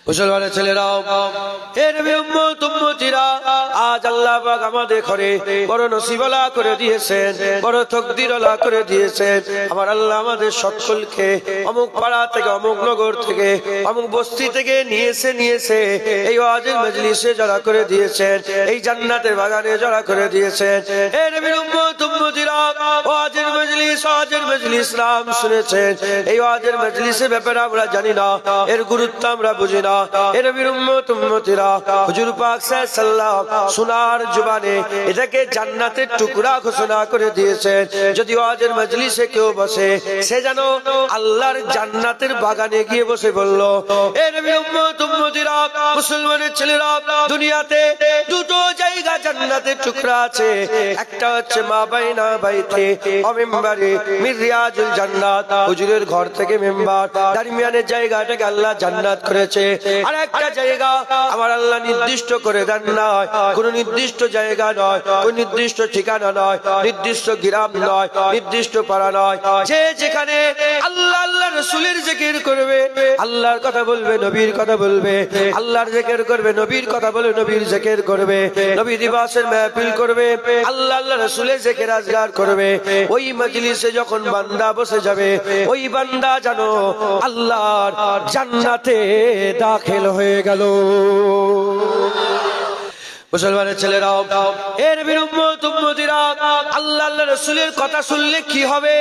মুসলমানের ছেলেরাও, হে নবীর উম্মত উম্মতিরা, আজ আল্লাহ পাক আমাদের ঘরে বড় নসিবওয়ালা করে দিয়েছেন, বড় তকদিরওয়ালা করে দিয়েছেন। আমার আল্লাহ আমাদের সকলকে অমুক পাড়া থেকে, অমুক নগর থেকে, অমুক বস্তি থেকে নিয়েছে এই ওয়াজের মজলিসে জড়া করে দিয়েছেন, এই জান্নাতের বাগানে জড়া করে দিয়েছেন। হে নবীর উম্মত উম্মতিরা, ওয়াজের মজলিস নাম শুনেছেন, এই ওয়াজের মজলিসের ব্যাপারে আমরা জানি না, এর গুরুত্ব আমরা বুঝি না। হে নবীর উম্মত উম্মতিরা, হুজুর পাক সাল্লাল্লাহু সোনার জবানে এটাকে জান্নাতের টুকরা ঘোষণা করে দিয়েছেন। যদি ওয়াজের মজলিসে কেউ বসে, সে যেন আল্লাহর জান্নাতের বাগানে গিয়ে বসে বলল, হে নবীর উম্মত উম্মতিরা, মুসলমানের ছেলেরা, দুনিয়াতে দুটো জায়গা জান্নাতের টুকরা আছে। একটা হচ্ছে মা বাইনা বাইতে ও মিম্বারে মির রিয়াজুল জান্নাত, হুজুরের ঘর থেকে মেম্বার, দরমিয়ানের জায়গাটাকে আল্লাহ জান্নাত করেছে। আর একটা জায়গা আমার আল্লাহ নির্দিষ্ট করে দেন নয়, কোন নির্দিষ্ট জায়গা নয়, কোন নির্দিষ্ট ঠিকানা নয়, নির্দিষ্ট গ্রাম নয়, নির্দিষ্ট পাড়া নয়, যে যেখানে আল্লাহ আল্লাহ রাসূলের জিকির করবে, আল্লাহর কথা বলবে, নবীর কথা বলবে, আল্লাহর জিকির করবে, নবীর কথা বলে, নবীর জিকির করবে, নবী দিবসের মাহফিল করবে, আল্লাহ আল্লাহ রাসূলের জিকির আজগার করবে, ওই মজলিসে যখন বান্দা বসে যাবে, ওই বান্দা জানো আল্লাহর জান্নাতে দাখিল হয়ে গেল। মুসলমানের ছেলেরাও, এর বিরুম্মতিরা, আল্লাহ আল্লাহ রাসূলের কথা শুনলে কি হবে?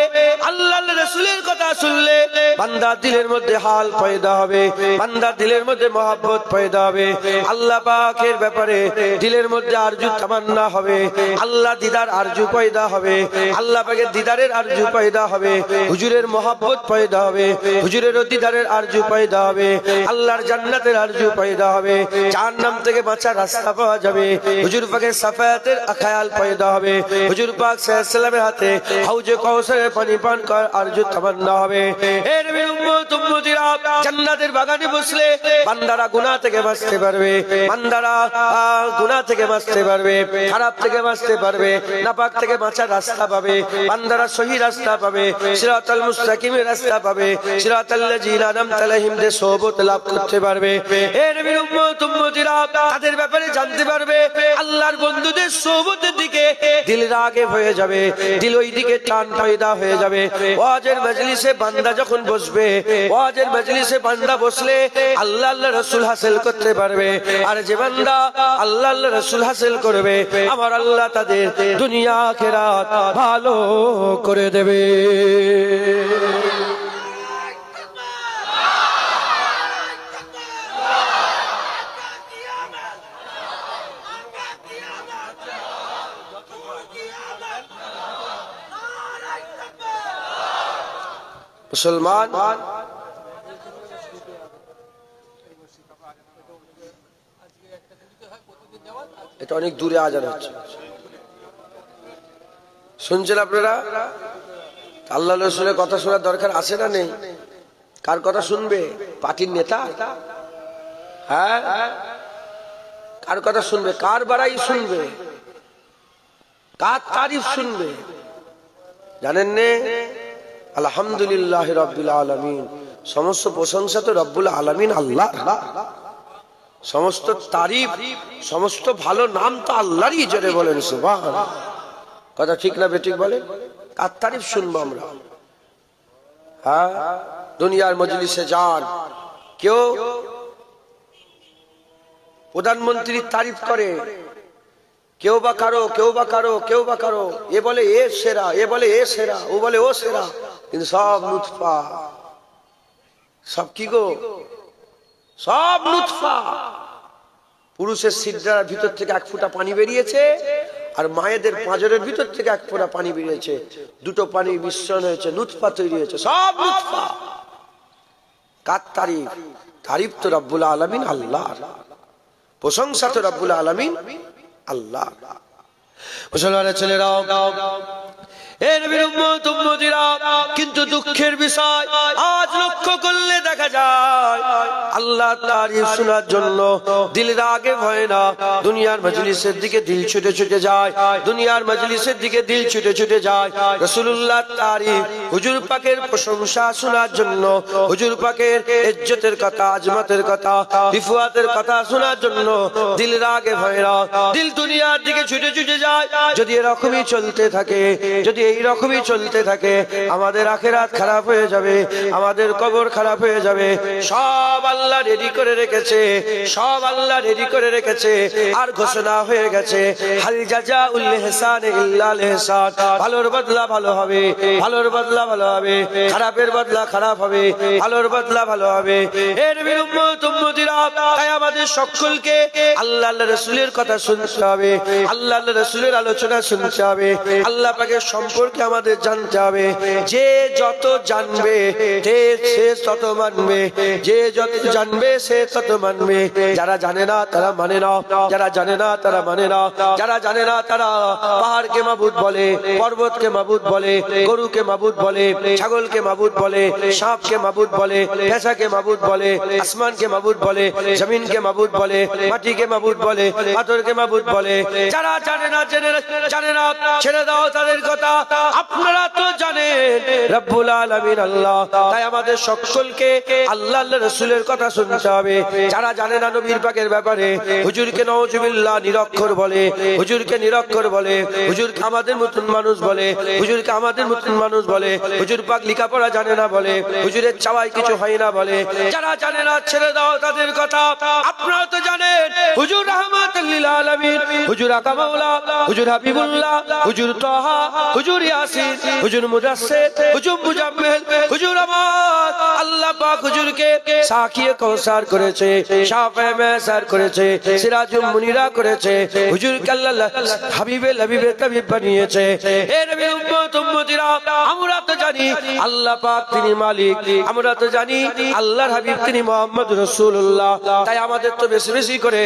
আল্লাহ আল্লাহ রাসূলের কথা শুনলে বান্দার দিলের মধ্যে হাল পয়দা হবে, বান্দার দিলের মধ্যে মহব্বত পয়দা হবে, আল্লাহ পাকের ব্যাপারে দিলের মধ্যে আরজু তামান্না হবে, আল্লাহ দিদার আরজু পয়দা হবে, আল্লাহ পাকের দিদারের আরজু পয়দা হবে, হুজুরের মহব্বত পয়দা হবে, হুজুরের দিদারের আরজু পয়দা হবে, আল্লাহর জান্নাতের আরজু পয়দা হবে, জাহান্নাম থেকে বাঁচার রাস্তা পাওয়া যাবে, হুজুর পাকের সাফায়াতের খেয়াল পয়দা হবে, হুজুর পাক সাল্লাল্লাহু আলাইহি ওয়াসাল্লামের হাতে হাউজে কাউসারের পানি পান করার আরজু তামান্না হবে। হে নবীর উম্মত উম্মতিরা, জান্নাতের বাগানে বসলে বান্দারা গুনাহ থেকে বাঁচতে পারবে, বান্দারা গুনাহ থেকে বাঁচতে পারবে, খারাপ থেকে বাঁচতে পারবে, নাপাক থেকে বাঁচার রাস্তা পাবে, বান্দারা সহি রাস্তা পাবে, সিরাতাল মুস্তাকিমের রাস্তা পাবে, সিরাতাল লাযিনা আনআমতা আলাইহিম দে সোহবত লাভ করতে পারবে। হে নবীর উম্মত উম্মতিরা, তাদের ব্যাপারে জানতে পারবে, আল্লাহর বন্ধুদের সোহবতের দিকে দিল রাগে হয়ে যাবে, দিল ওই দিকে টান পয়দা হয়ে যাবে। ওয়াজের মজলিসে বান্দা যখন বসবে, ওয়াজের মজলিসে বান্দা বসলে আল্লাহ আল্লাহ রাসূল হাসিল করতে পারবে। আর যে বান্দা আল্লাহ আল্লাহ রাসূল হাসিল করবে, আমার আল্লাহ তাদের দুনিয়া আখিরাত ভালো করে দেবে। মুসলমান, এটা অনেক দূরে আজান হচ্ছে, শুনছেন আপনারা? আল্লাহ রাসূলের কথা শোনার দরকার আছে না নেই? কার কথা শুনবে? পার্টির নেতা? হ্যাঁ, কার কথা শুনবে? কার বাড়াই শুনবে? কার তারিফ শুনবে? জানেন নে? আলহামদুলিল্লাহ রাব্বিল আলামিন, সমস্ত প্রশংসা তো রব্বুল আলামিন আল্লাহ, সমস্ত তারিফ, সমস্ত ভালো নাম তো আল্লাহরই। জোরে বলেন সুবহানাল্লাহ। কথা ঠিক না বেঠিক বলেন? কার তারিফ শুনবো আমরা? হ্যাঁ, দুনিয়ার মজলিসে যান, কেউ প্রধানমন্ত্রীর তারিফ করে, কেউ বা কারো, কেউ বা কারো, কেউ বা কারো, এ বলে এ সেরা, এ বলে এ সেরা, ও বলে ও সেরা, কিন্তু সব লুৎফা। সব কি গো? সব লুৎফা। পুরুষের সিদ্রার ভিতর থেকে এক ফোঁটা পানি বেরিয়েছে, আর মায়েদের পাঁজরের ভিতর থেকে এক ফোঁটা পানি বেরিয়েছে, দুটো পানি মিশ্রণ হয়েছে, লুৎফা তৈরি হয়েছে, সব লুৎফা। কার তারিফ? তারিফ তো রব্বুল আলামিন আল্লাহ, প্রশংসা তো রব্বুল আলামিন আল্লাহ। মুসলমানের ছেলেরাও, হে নবীর উম্মত উম্মতিরা, কিন্তু দুঃখের বিষয় আজ লক্ষ্য করলে দেখা যায় আল্লাহ তারিফ শোনার জন্য দিল রাগে ভয় না, দুনিয়ার মজলিসের দিকে দিল ছুটে ছুটে যায়, দুনিয়ার মজলিসের দিকে দিল ছুটে ছুটে যায়। রাসূলুল্লাহ তারিফ হুজুর পাকের প্রশংসা শোনার জন্য, হুজুর পাকের ইজ্জতের কথা, আজমতের কথা, রিফাতের কথা শোনার জন্য দিল রাগে ভয়রা, দিল দুনিয়ার দিকে ছুটে ছুটে যায়। যদি এরকমই চলতে থাকে, যদি এই রকমই চলতে থাকে, আমাদের আখিরাত খারাপ হয়ে যাবে, আমাদের কবর খারাপ হয়ে যাবে। সব আল্লাহ রেডি করে রেখেছে, সব আল্লাহ রেডি করে রেখেছে। আর ঘোষণা হয়ে গেছে, হাল জাযাউল ইহসান ইল্লাল ইহসান। ভালোর বদলা ভালো হবে, ভালোর বদলা ভালো হবে, খারাপের বদলা খারাপ হবে, ভালোর বদলা ভালো হবে। এর উম্মত উম্মতিরা, তাই আমাদের সকলকে আল্লাহ রাসূলের কথা শুনতে হবে, আল্লাহ রাসূলের আলোচনা শুনতে হবে, আল্লাহ পাকের সম্পর্কে আমাদের জানতে হবে। যে যত জানবে সে তত মানবে, যে যত জানবে সে তত মানবে। যারা জানে না তারা মানে না, যারা জানে না তারা মানে না, যারা জানে না তারা পাহাড়কে মাবুদ বলে, পর্বতকে মাবুদ বলে, গরুকে মাবুদ বলে, ছাগলকে মাবুদ বলে, সাপকে মাবুদ বলে, পেশাকে মাবুদ বলে, আসমানকে মাবুদ বলে, জমিনকে মাবুদ বলে, মাটিকে মাবুদ বলে, পাথরকে মাবুদ বলে। যারা জানে না জানে না, ছেড়ে দাও তাদের কথা। আপনারা তো জানেন রব্বুল আলামিন আল্লাহ, তাই আমাদের সকলকে আল্লাহ রাসূলের কথা শুনতে হবে। যারা জানে না নবীর পাকের ব্যাপারে, হুজুরকে নাউজুবিল্লাহ নিরক্ষর বলে, হুজুরকে নিরক্ষর বলে, হুজুরকে আমাদের মতন মানুষ বলে, হুজুরকে আমাদের মতন মানুষ বলে, হুজুর পাক লেখাপড়া জানে না বলে, হুজুরের চাওয়াই কিছু হয় না বলে। যারা জানে না ছেড়ে দাও তাদের কথা। আপনারা তো জানেন হুজুর রাহমাতুল লিল আলামিন, হুজুর আকা মাওলা, হুজুর হাবিবুল্লাহ, হুজুর তাহা, হুজুর ইয়াসিন, হুজুর মুদাসসির, হুজুর মুজাম্মিল, হুজুর আমার আল্লাহ পাক হুজুরকে সাকিয়ে কৌসার করেছে, শাফে মেসার করেছে, সিরাজুল মুনিরা করেছে, হুজুরকে আল্লাহ হাবিবে তাবিব বানিয়েছে। এ নবী উম্মত উম্মতিরা, আমরা তো জানি আল্লাহ পাক তিনি মালিক, আমরা তো জানি আল্লাহর হাবিব তিনি মুহাম্মদ রাসূলুল্লাহ। তাই আমাদের তো বেশি বেশি করে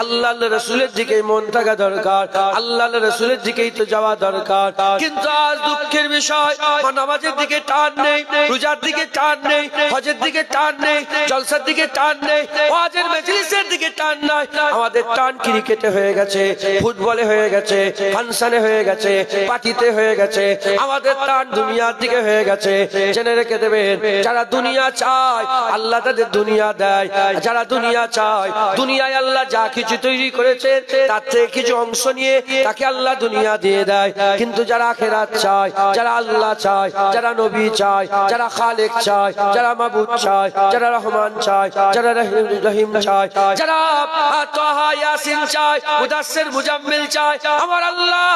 আল্লাহ রাসূলের দিকে মন থাকা দরকার, আল্লাহ রাসূলের দিকেই তো যাওয়া দরকার। কিন্তু আজ দুঃখের বিষয়, নামাজের দিকে টান নেই, রোজার দিকে টান নেই, হজের দিকে টান নেই, জলসার দিকে টান নেই, ওয়াজের মজলিসের দিকে টান নাই। আমাদের টান ক্রিকেটে হয়ে গেছে, ফুটবলে হয়ে গেছে, ফাংশনে হয়ে গেছে, পার্টিতে হয়ে গেছে। আমাদের টান দুনিয়ার দিকে হয়ে গেছে। জেনে রেখে দেবেন, যারা দুনিয়া চায় আল্লাহ তাদের দুনিয়া দেয়, যারা দুনিয়া চায়, দুনিয়ায় আল্লাহ যা কিছু তৈরি করেছে তার থেকে কিছু অংশ নিয়ে তাকে আল্লাহ দুনিয়া দিয়ে দেয়। কিন্তু যারা আখিরাত চায়, যারা আল্লাহ চায়, যারা নবী চায়, যারা খালেক চায়, যারা মাবুদ চায়, যারা রহমান চায়, যারা রহিম চায়, যারা তাহা ইয়াসিন চায়, মুদাসসির মুজাম্মিল চায়, আমার আল্লাহ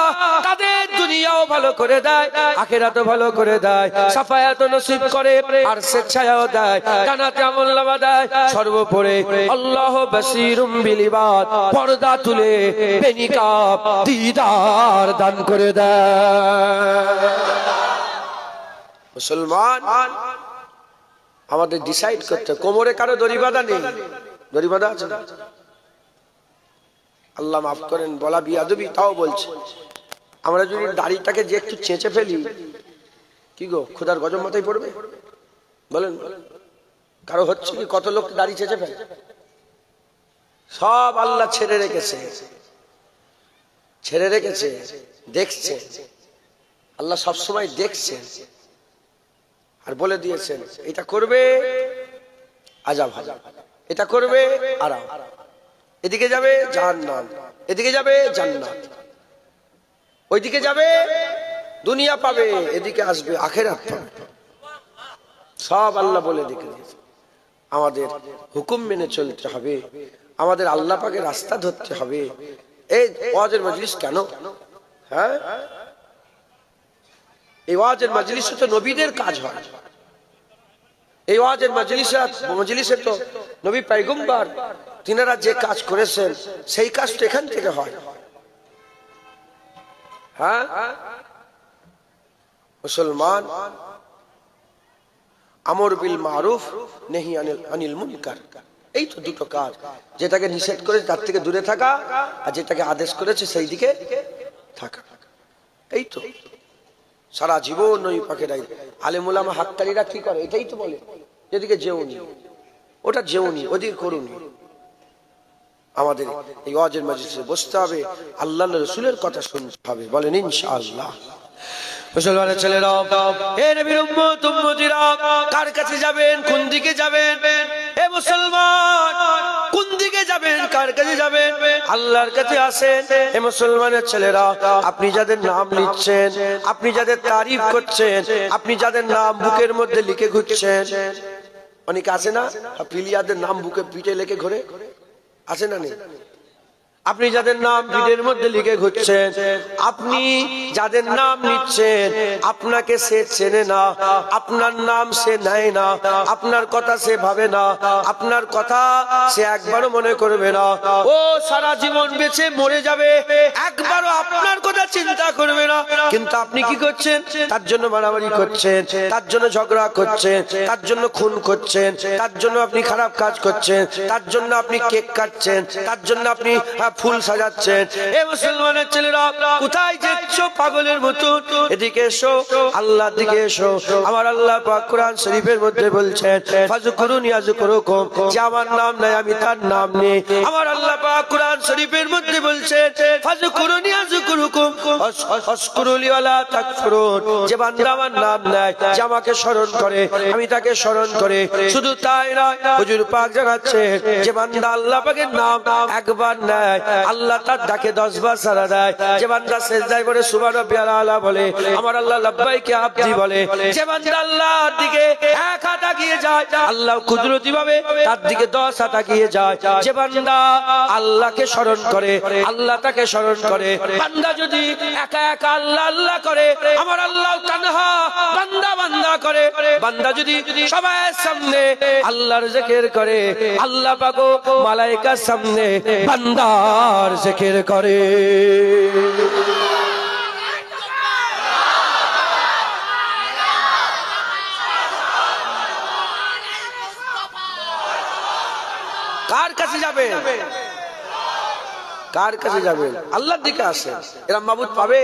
তাদের দুনিয়াও ভালো করে দেয়, আখিরাতও ভালো করে দেয়, সাফায়াত নসিব করে, আর স্বেচ্ছায়ও দেয়, জান্নাতে আমলনামা দেয়। সর্বোপরি আল্লাহ বাসীরুম বিল ইবাদ, পর্দা তুলে বেনিকাব দিদার দান করে দেয়। মুসলমান আমাদের ডিসাইড করতে, কোমরে কারো দড়ি বাঁধা নেই, দড়ি বাঁধা আছে না? আল্লাহ মাফ করেন, বলা বিয়াদবি, তাও বলছে। আমরা যদি দাড়িটাকে যে একটু চেঁচে ফেলি, কি গো খোদার গজব মাথায় পড়বে? বলেন কারো হচ্ছে কি? কত লোক দাড়ি চেঁচে ফেলে। সব আল্লাহ ছেড়ে রেখেছে, ছেড়ে রেখেছে, দেখছে। আল্লাহ সবসময় দেখছে আর বলে দিয়েছেন এটা করবে আযাব, এটা করবে আরাম, এদিকে যাবে জাহান্নাম, এদিকে যাবে জান্নাত, ওইদিকে যাবে দুনিয়া পাবে, এদিকে আসবে আখিরাত পাবে। সব আল্লাহ বলে দেখে দিয়েছে। আমাদের হুকুম মেনে চলতে হবে, আমাদের আল্লাহ পাকের রাস্তা ধরতে হবে। এই ওয়াজের মজলিস কেন? হ্যাঁ, এই ওয়াজের মজলিসে তো নবীদের কাজ হয়। এই ওয়াজের মজলিসে তো নবী পয়গম্বর তিনারা যে কাজ করেছেন সেই কাজ তো এখান থেকে হয়। হ্যাঁ মুসলমান, আমর বিল মারুফ নেহি আনিল মুনকার, এই তো দুটো কাজ। যেটাকে নিষেধ করেছে তার থেকে দূরে থাকা, আর যেটাকে আদেশ করেছে সেই দিকে থাকা। এই তো সারা জীবন নবী পাকের আলেম উলামা হাক্কারীরা কি করে? এটাই তো বলে, যেদিকে যেওনি ওটা যেওনি, ওদিকে করুন। আমাদের এই ওয়াজের মজলিসে বসতে হবে, আল্লাহর রাসূলের কথা শুনতে হবে। বলেন ইনশাআল্লাহ। মুসলমানের ছেলেরা, হে নবীর উম্মত উম্মতিরা, কার কাছে যাবেন, কোন দিকে যাবেন? হে মুসলমান, কোন দিকে যাবেন, কার কাছে যাবেন? আল্লাহর কাছে আসেন। হে মুসলমানের ছেলেরা, আপনি যাদের নাম লিখছেন, আপনি যাদের তারিফ করছেন, আপনি যাদের নাম বুকের মধ্যে লিখে ঘুরছেন, অনেকে আছে না প্রিলিয়াদের নাম বুকে পিঠে লিখে ঘোরে, আছে না নেই? আপনি যাদের নাম পিঠের মধ্যে লিখে ঘুরছেন, আপনি যাদের নাম নিচ্ছেন, আপনাকে সে চেনে না, আপনার নাম সে নেয় না, আপনার কথা সে ভাবে না, আপনার কথা সে একবারও মনে করবে না। ও সারা জীবন বেঁচে মরে যাবে, একবারও আপনার কথা চিন্তা করবে না। কিন্তু আপনি কি করছেন? তার জন্য মারামারি করছেন, তার জন্য ঝগড়া করছেন, তার জন্য খুন করছেন, তার জন্য আপনি খারাপ কাজ করছেন, তার জন্য আপনি কেক কাটছেন, তার জন্য আপনি ফুল সাজাচ্ছেন। এ মুসলমানের ছেলেরা, কোথায় যাচ্ছ পাগলের মতো? এদিকে এসো, আল্লাহর দিকে এসো। আমার আল্লাহ পাক কোরআন শরীফের মধ্যে বলছেন, ফাযকুরুনি আযকুরুকুম, যে আমার নাম নাই আমি তার নাম নেই। আমার আল্লাহ পাক কোরআন শরীফের মধ্যে বলছেন, ফাযকুরুনি আযকুরুকুম ওয়াশকুরুলি ওয়ালা তাকফুরুন, যে বান্দা আমার নাম নেয়, যে আমাকে স্মরণ করে, আমি তাকে স্মরণ করে। শুধু তাই নয়, হুজুর পাক জানাচ্ছেন, যে বান্দা আল্লাহ পাকের নাম একবার নেয়, আল্লাহ তার ডাকে 10 বার সাড়া দেয়। যে বান্দা সিজদায় পড়ে সুবহান রাব্বিয়াল আলা বলে, আমার আল্লাহ লাব্বাইক ইয়া আবদি বলে। যে বান্দা আল্লাহর দিকে এক হাত এগিয়ে যায়, আল্লাহ কুদরতি ভাবে তার দিকে 10 হাত এগিয়ে যায়। যে বান্দা আল্লাহকে স্মরণ করে, আল্লাহ তাকে স্মরণ করে। বান্দা যদি একা একা আল্লাহ আল্লাহ করে, আমার আল্লাহ তানহা বান্দা বান্দা করে। বান্দা যদি সবার সামনে আল্লাহর জিকির করে, আল্লাহ পাক মালায়েকার সামনে বান্দার জিকির করে। কার কাছে যাবে? কার কাছে যাবেন? আল্লাহর দিকে আসেন। এরা মাবুদ পাবে?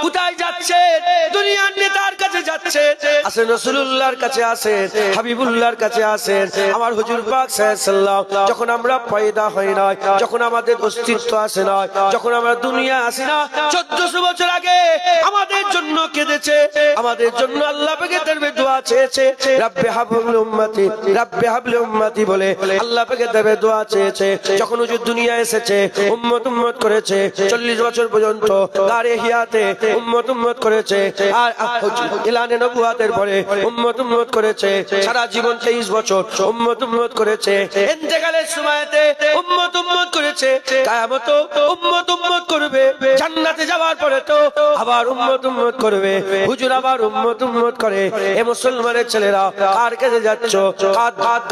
কোথায় যাচ্ছে? দুনিয়ার নেতার কাছে যাচ্ছে, আসেন রাসূলুল্লাহর কাছে আসেন, হাবিবুল্লাহর কাছে আসেন। আমার হুজুর পাক সাল্লাল্লাহু আলাইহি ওয়াসাল্লাম যখন আমরা পয়দা হই না, যখন আমাদের অস্তিত্ব আসে না, যখন আমরা দুনিয়া আসি না, 1400 বছর আগে আমাদের জন্য কেঁদেছে, আমাদের জন্য আল্লাহ পাকের দরবারে দোয়া চেয়েছে। রাব্বি হাবলি উম্মতি, রাব্বি হাবলি উম্মতি বলে আল্লাহ পাকের দরবারে দোয়া চেয়েছে। যখন হুজুর দুনিয়া এসেছে, উম্মত উম্মত করেছে, 40 বছর পর্যন্ত গারে হিয়াতে উম্মত উম্মত করেছে, আর ইলানে নবুয়াতের পরে উম্মত উম্মত করেছে। সারা জীবন 23 বছর উম্মত উম্মত করেছে। ইন্তেকালের সময়তে উম্মত উম্মত করেছে। কিয়ামত উম্মত উম্মত করবে। জান্নাতে যাওয়ার পরে তো আবার উম্মত উম্মত করবে। হুজুর আবার উম্মত উম্মত করে। এ মুসলমানের ছেলেরা, কার কাছে যাচ্ছ?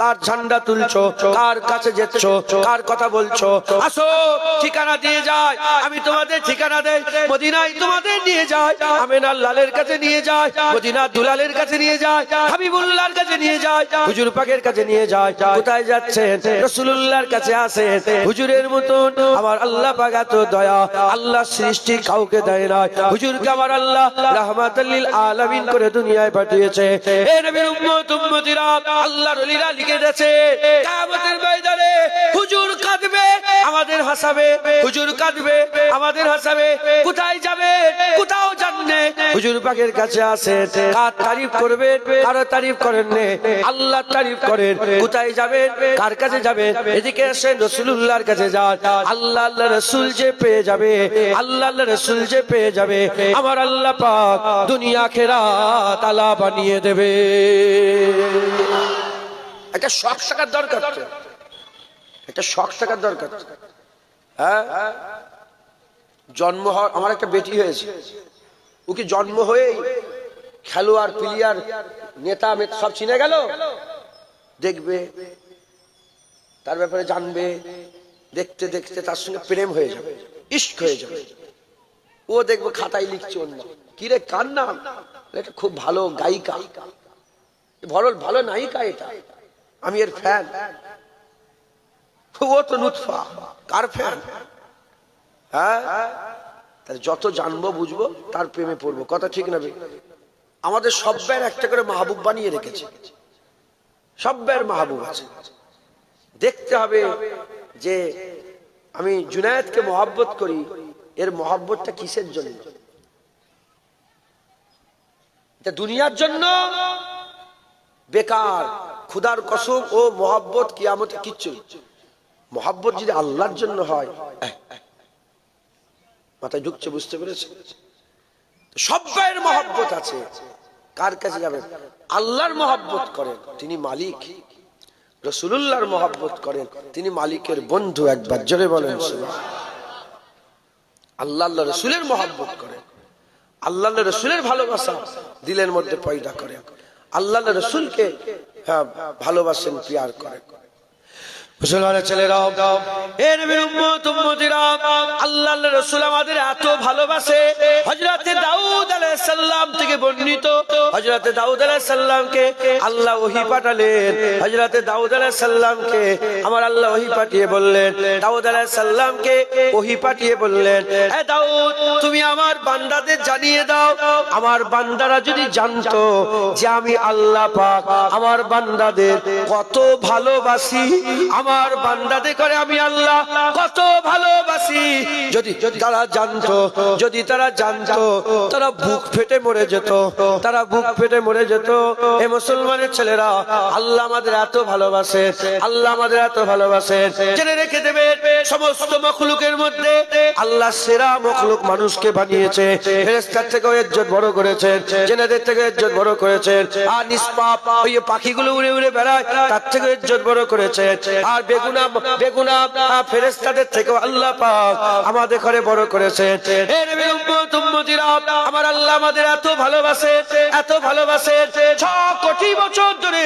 কার ঝান্ডা তুলছো? কার কাছে যাচ্ছ? কার কথা বলছো? আসো, ঠিকানা দিয়ে যায়, আমি তোমাদের ঠিকানা দেই। মদিনায় তোমাদের নিয়ে যায়, আমিনার লালের কাছে নিয়ে যায়, মদিনার দুলালের কাছে নিয়ে যায়, হাবিবুল্লাহর কাছে নিয়ে যায়, হুজুর পাকের কাছে নিয়ে যায়। কোথায় যাচ্ছেন? রাসূলুল্লাহর কাছে আসেন। হুজুরের মতন আমার আল্লাহ পাক এত দয়া আল্লাহ সৃষ্টি কাউকে দেয় না। হুজুরকে আমার আল্লাহ রাহমাতাল লিল আলামিন করে দুনিয়ায় পাঠিয়েছে। এ নবীর উম্মত উম্মতিরা, আল্লাহর ওলিরা লিখে দিয়েছে, কিয়ামতের ময়দানে হুজুর কাঁদবে, আমাদের হাসাবে। হুজুর কাঁদবে, আমাদের হাসাবে। কোথায় যাবে? কোথাও জাননে। হুজুর পাকের কাছে আসেন। কার তারিফ করবেন? কার তারিফ করেন না, আল্লাহর তারিফ করেন। কোথায় যাবেন? কার কাছে যাবেন? এদিকে আসেন, রাসূলুল্লাহর কাছে যান। আল্লাহ আল্লাহ রাসূল যে পেয়ে যাবে, আল্লাহ আল্লাহ রাসূল যে পেয়ে যাবে, আমার আল্লাহ পাক দুনিয়া আখিরাত আলা বানিয়ে দেবে। একটা শখ থাকার দরকার, একটা শখ থাকার দরকার। হ্যাঁ, জন্ম হওয়ার, আমার একটা বেটি হয়েছে, ও কি জন্ম হয়ে খেলোয়াড় প্লেয়ার নেতা সব চিনে গেল? দেখবে, তার ব্যাপারে জানবে, দেখতে দেখতে তার সঙ্গে প্রেম হয়ে যাবে, ইশক হয়ে যাবে। ও দেখবে খাতায় লিখছে অন্য, কি রে কার নাম? এটা খুব ভালো গায়িকা, ভালো ভালো নায়িকা, এটা আমি এর ফ্যান। ও তো লুৎফা, কার ফ্যান? হ্যাঁ, যত জানবো বুঝবো তার প্রেমে পড়বো। কথা ঠিক না? আমাদের সব্বার একটা করে মাহবুব বানিয়ে রেখেছে, সব্বার মাহবুব আছে। দেখতে হবে যে আমি জুনায়েদকে মহব্বত করি এর মহব্বতটা কিসের জন্য? এটা দুনিয়ার জন্য বেকার, খুদার কসম ও মহব্বত কিয়ামতে কিচ্ছু। মহব্বত যদি আল্লাহর জন্য হয়, মাথায় ঢুকছে, বুঝতে পেরেছে? সবাইয়ের মহব্বত আছে, কার কাছে যাবেন? আল্লাহর মহব্বত করেন, তিনি মালিক। রাসূলুল্লাহর মহব্বত করেন, তিনি মালিকের বন্ধু। একবার জোরে বলেন আল্লাহ আল্লাহ রাসূলের মহব্বত করেন, আল্লাহ রাসূলের ভালোবাসা দিলের মধ্যে পয়দা করেন, আল্লাহ রাসূলকে ভালোবাসেন, প্যার করেন। মুসলমানের ছেলেরা, এ নবীর উম্মত উম্মতিরা, আল্লাহর রাসূল আমাদের এত ভালোবাসে। হযরতে দাউদ আলাইহিস সালাম থেকে বর্ণিত, হযরতে দাউদ আলাইহিস সালামকে আল্লাহ ওহী পাঠালেন। হযরতে দাউদ আলাইহিস সালামকে আমার আল্লাহ ওহী পাঠিয়ে বললেন, দাউদ আলাইহিস সালামকে ওহী পাঠিয়ে বললেন, হে দাউদ, তুমি আমার বান্দাদের জানিয়ে দাও, আমার বান্দারা যদি জানতো যে আমি আল্লাহ পাক আমার বান্দাদের কত ভালোবাসি, আমার বান্দাদের করে আমি আল্লাহ কত ভালোবাসি, যদি তারা জানতো, যদি তারা জানতো, তারা বুক ফেটে মরে যেত, তারা বুক ফেটে মরে যেত। এ মুসলমানের ছেলেরা, আল্লাহ আমাদের এত ভালোবাসে, আল্লাহ আমাদের এত ভালোবাসে। জেনে রেখে দেবে, সমস্ত মখলুকের মধ্যে আল্লাহ সেরা মখলুক মানুষকে বানিয়েছে। ফেরেশতার থেকেও ইজ্জত বড় করেছেন, জিনেদের থেকে ইজ্জত বড় করেছেন, আর নিষ্পাপ ওই পাখিগুলো উড়ে উড়ে বেড়ায় তার থেকে ইজ্জত বড় করেছেন। আর বেগুনা বেগুনা ফেরেশতাদের থেকেও আল্লাহ পাক আমাদের ঘরে বড় করেছেন। হে নবীর উম্মত উম্মতিরা, আমার আল্লাহ আমাদের এত ভালোবাসে, এত ভালোবাসে। 6 কোটি বছর ধরে,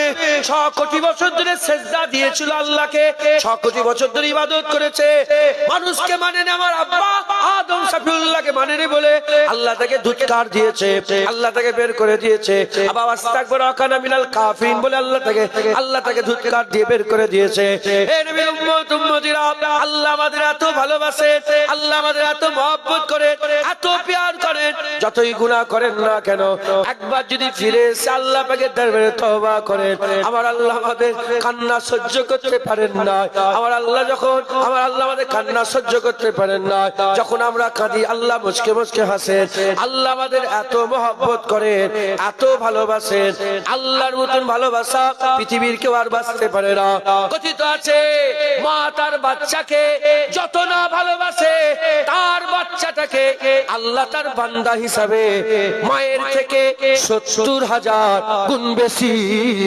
6 কোটি বছর ধরে সিজদা দিয়েছিল আল্লাহকে, 6 কোটি বছর ধরে ইবাদত করেছে। মানুষকে মানে না, আমার আব্বা আদম সাফিউল্লাহকে মানে না বলে আল্লাহ তাকে ধিক্কার দিয়েছে, আল্লাহ তাকে বের করে দিয়েছে। আবা আস্তাগফিরু কানা মিনাল কাফিরিন বলে আল্লাহ তাকে ধিক্কার দিয়ে বের করে দিয়েছে। হে নবীর উম্মত উম্মতিরা, আল্লাহ আমাদের এত ভালোবাসে, আল্লাহ আমাদের এত মহব্বত করে, এত প্যার করেন। যতই গুনাহ করেন না কেন, একবার যদি ফিরে এসে আল্লাহ পাকের দরবারে তওবা করেন, আমার আল্লাহ আমাদের কান্না সহ্য করতে পারেন না। আমার আল্লাহ আমাদের কান্না সহ্য করতে পারেন না। যখন আমরা কাঁদি, আল্লাহ মুচকে মুচকে হাসেন। আল্লাহ আমাদের এত মহব্বত করেন, এত ভালোবাসেন। আল্লাহর মতন ভালোবাসা পৃথিবীর কেউ আর বাঁচতে পারে না। কথিত আছে, মা তার বাচ্চাকে যত না ভালোবাসে, তার বাচ্চাটাকে আল্লাহ তার বান্দা হিসাবে মায়ের থেকে 70,000 গুণ বেশি